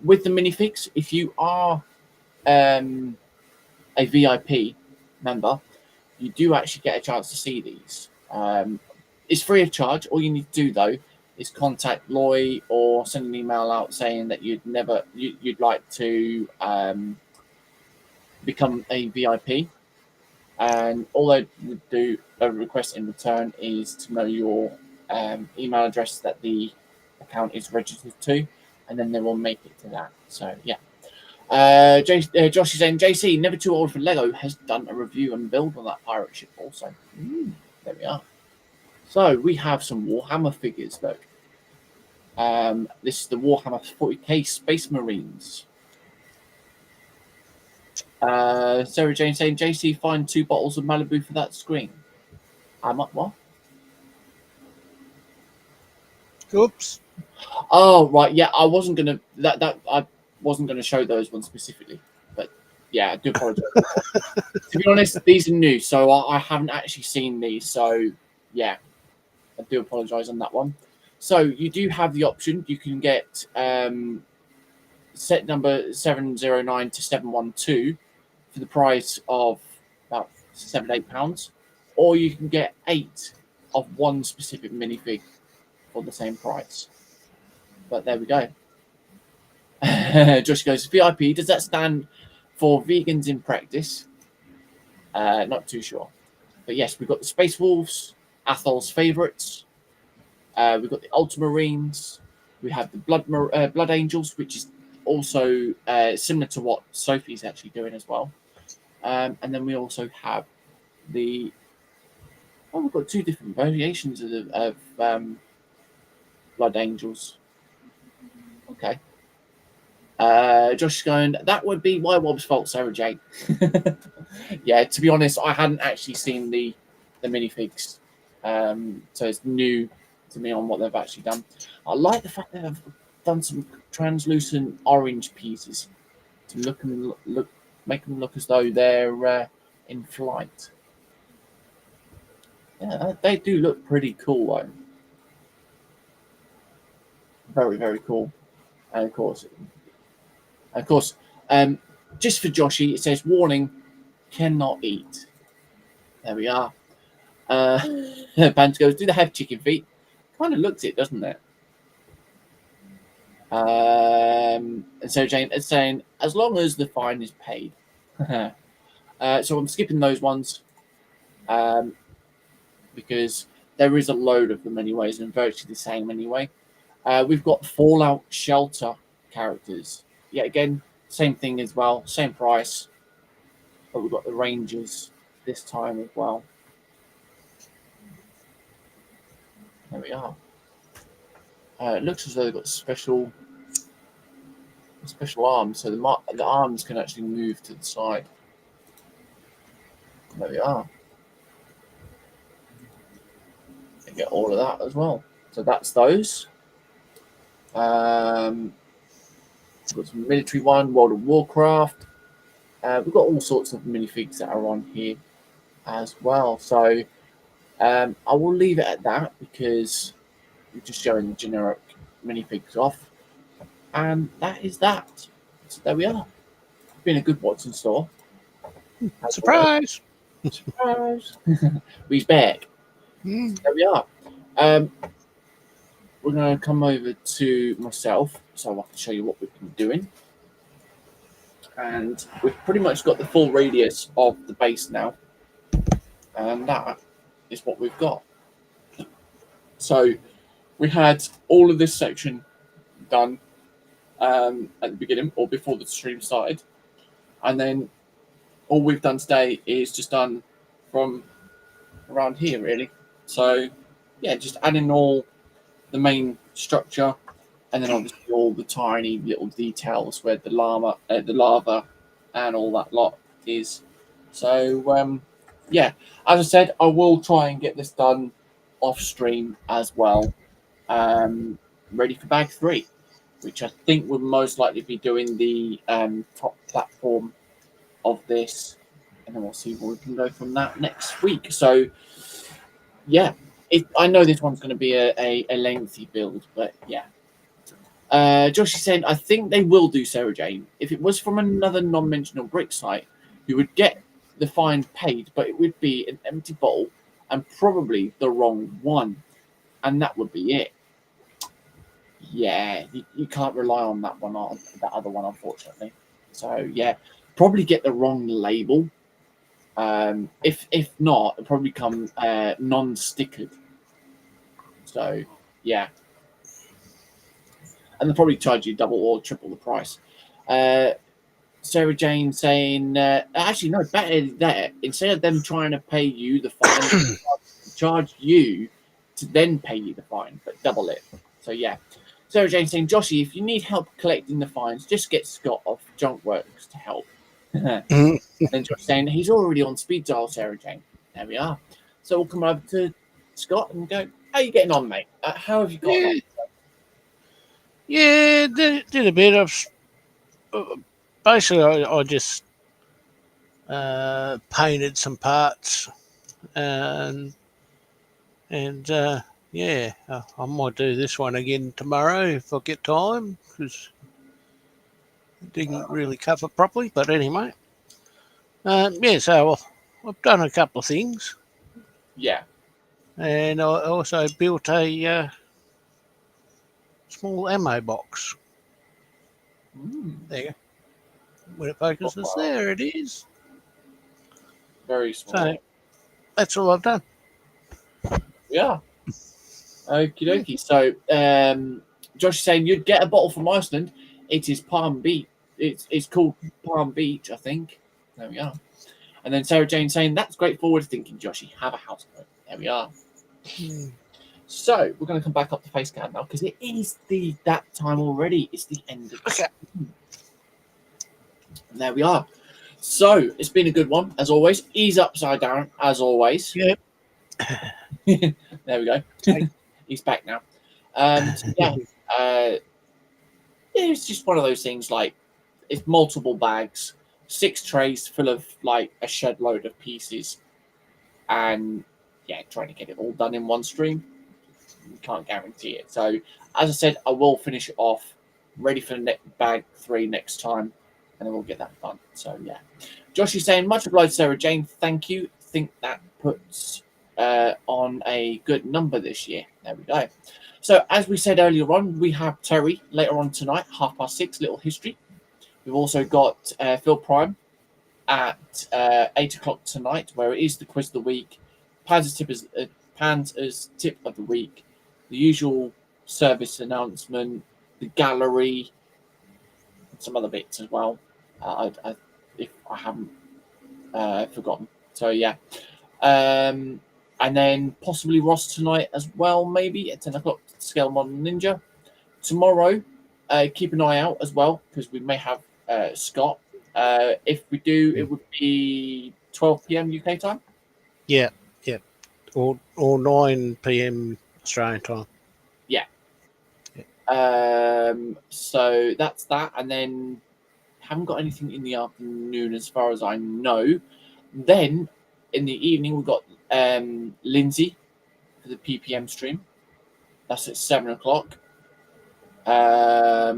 With the minifigs, if you are a VIP member, you do actually get a chance to see these. It's free of charge. All you need to do though is contact Loy or send an email out saying that you'd like to become a VIP, and all they would do a request in return is to know your email address that the account is registered to, and then they will make it to that. So yeah. Josh is saying JC, never too old for Lego, has done a review and build on that pirate ship also. There we are. So we have some Warhammer figures. Look, this is the Warhammer 40k Space Marines. Sarah Jane saying JC, find 2 bottles of Malibu for that screen. What? Oops. Oh right, yeah. I wasn't gonna I wasn't gonna show those ones specifically, but yeah, I do apologize. To be honest, these are new, so I haven't actually seen these. So yeah, I do apologize on that one. So you do have the option. You can get set number 709 to 712 for the price of about £7-8, or you can get 8 of one specific minifig for the same price. But there we go. Josh goes, VIP, does that stand for vegans in practice? Not too sure. But yes, we've got the Space Wolves, Athol's favourites. We've got the Ultramarines. We have the Blood Angels, which is also similar to what Sophie's actually doing as well. And then we also have the... Oh, we've got 2 different variations of Blood Angels. Okay. Josh is going, that would be YWOBB's fault, Sarah Jane. Yeah, to be honest, I hadn't actually seen the minifigs. So it's new to me on what they've actually done. I like the fact that they've done some translucent orange pieces to make them look as though they're in flight. Yeah, they do look pretty cool though. Very, very cool. And of course, just for Joshy, it says, warning, cannot eat. There we are. Pants goes, do they have chicken feet? Kind of looks it, doesn't it? And so Jane is saying, as long as the fine is paid. So I'm skipping those ones because there is a load of them anyways, and virtually the same anyway. We've got Fallout Shelter characters. Yeah, again, same thing as well, same price, but we've got the Rangers this time as well. There we are. It looks as though they've got special arms, so the arms can actually move to the side. There we are. You get all of that as well. So that's those. We've got some military one, World of Warcraft. We've got all sorts of minifigs that are on here as well. So I will leave it at that because we're just showing the generic minifigs off. And that is that. So there we are. It's been a good Watson store. Surprise! Surprise! We's back. There we are. We're going to come over to myself so I can show you what we've been doing. And we've pretty much got the full radius of the base now. And that is what we've got. So we had all of this section done at the beginning or before the stream started. And then all we've done today is just done from around here, really. So, yeah, just adding all the main structure, and then obviously all the tiny little details where the lava and all that lot is. So yeah, as I said, I will try and get this done off stream as well, ready for bag 3, which I think will most likely be doing the top platform of this and then we'll see where we can go from that next week. So, yeah, I know this one's going to be a lengthy build, but yeah. Josh is saying, I think they will do Sarah Jane. If it was from another non-mentional brick site, you would get the fine paid, but it would be an empty bottle and probably the wrong one. And that would be it. Yeah, you can't rely on that one, on that other one, unfortunately. So, yeah, probably get the wrong label. If not, it'll probably become non-stickered. So, yeah. And they'll probably charge you double or triple the price. Sarah Jane saying, actually, no, better there. Instead of them trying to pay you the fine, charge you to then pay you the fine, but double it. So, yeah. Sarah Jane saying, Joshy, if you need help collecting the fines, just get Scott off Junk Works to help. And then Josh saying, he's already on speed dial, Sarah Jane. There we are. So we'll come over to Scott and go, how are you getting on, mate? How have you got on? Yeah, did a bit of. Basically, I just painted some parts, and yeah, I might do this one again tomorrow if I get time, because it didn't really cover properly. But anyway, yeah, so I've done a couple of things. Yeah. And I also built a small ammo box. There you go. When it focuses, there it is. Very small. So that's all I've done. Yeah. Okie dokie. So Josh is saying you'd get a bottle from Iceland. It is Palm Beach. It's called Palm Beach, I think. There we are. And then Sarah Jane saying, that's great forward thinking, Joshy. Have a houseboat. There we are. So we're going to come back up to face cam now because it is that time already. It's the end of the season. And there we are. So it's been a good one, as always. Ease upside down, as always. Yep. There we go. He's back now. So yeah, it's just one of those things. Like, it's multiple bags, 6 trays full of like a shed load of pieces, and yeah, trying to get it all done in one stream. You can't guarantee it. So, as I said, I will finish it off, ready for the bag 3 next time, and then we'll get that done. So yeah, Josh is saying, much obliged, Sarah Jane. Thank you. Think that puts on a good number this year. There we go. So as we said earlier on, we have Terry later on tonight, 6:30, Little History. We've also got Phil Prime at 8 o'clock tonight, where it is the quiz of the week, Panzer's tip of the week, the usual service announcement, the gallery, and some other bits as well. If I haven't forgotten. So yeah. And then possibly Ross tonight as well, maybe at 10 o'clock, Scale Modern Ninja. Tomorrow, keep an eye out as well, because we may have Scott. If we do, it would be 12 p.m. UK time. Yeah, or 9 p.m. Australian time. Yeah. So that's that, and then haven't got anything in the afternoon as far as I know. Then in the evening we've got Lindsay for the PPM stream. That's at 7 o'clock. I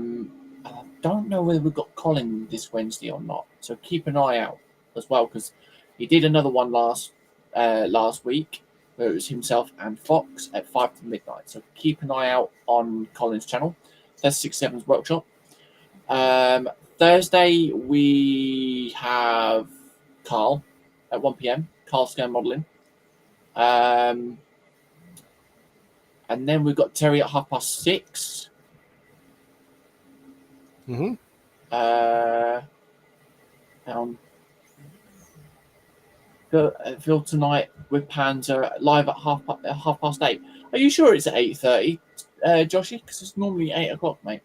don't know whether we've got Colin this Wednesday or not, so keep an eye out as well, because he did another one last week where it was himself and Fox at 5 to midnight. So keep an eye out on Colin's channel. That's 6-7's workshop. Thursday we have Carl at 1 p.m. Carl Scale Modelling. And then we've got Terry at 6:30. Phil tonight with Panzer live at 8:30. Are you sure it's at 8:30, Joshy? Because it's normally 8 o'clock, mate.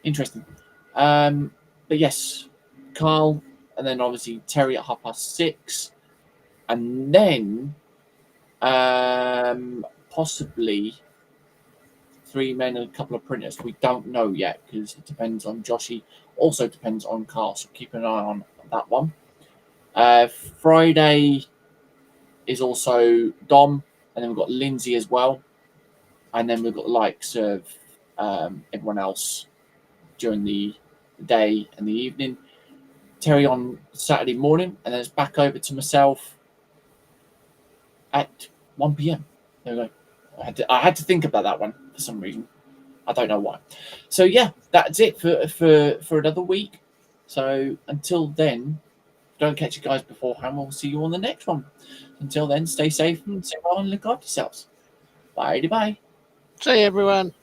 Interesting. But yes, Carl, and then obviously Terry at 6:30, and then possibly 3 men and a couple of printers. We don't know yet because it depends on Joshy. Also depends on Carl. So keep an eye on that one. Friday is also Dom, and then we've got Lindsay as well, and then we've got the likes of everyone else during the day and the evening. Terry on Saturday morning, and then it's back over to myself at 1 p.m. There we go. I had to think about that one for some reason. I don't know why. So yeah, that's it for another week. So until then, don't catch you guys beforehand. We'll see you on the next one. Until then, stay safe and stay well and look after yourselves. Bye. See you, everyone.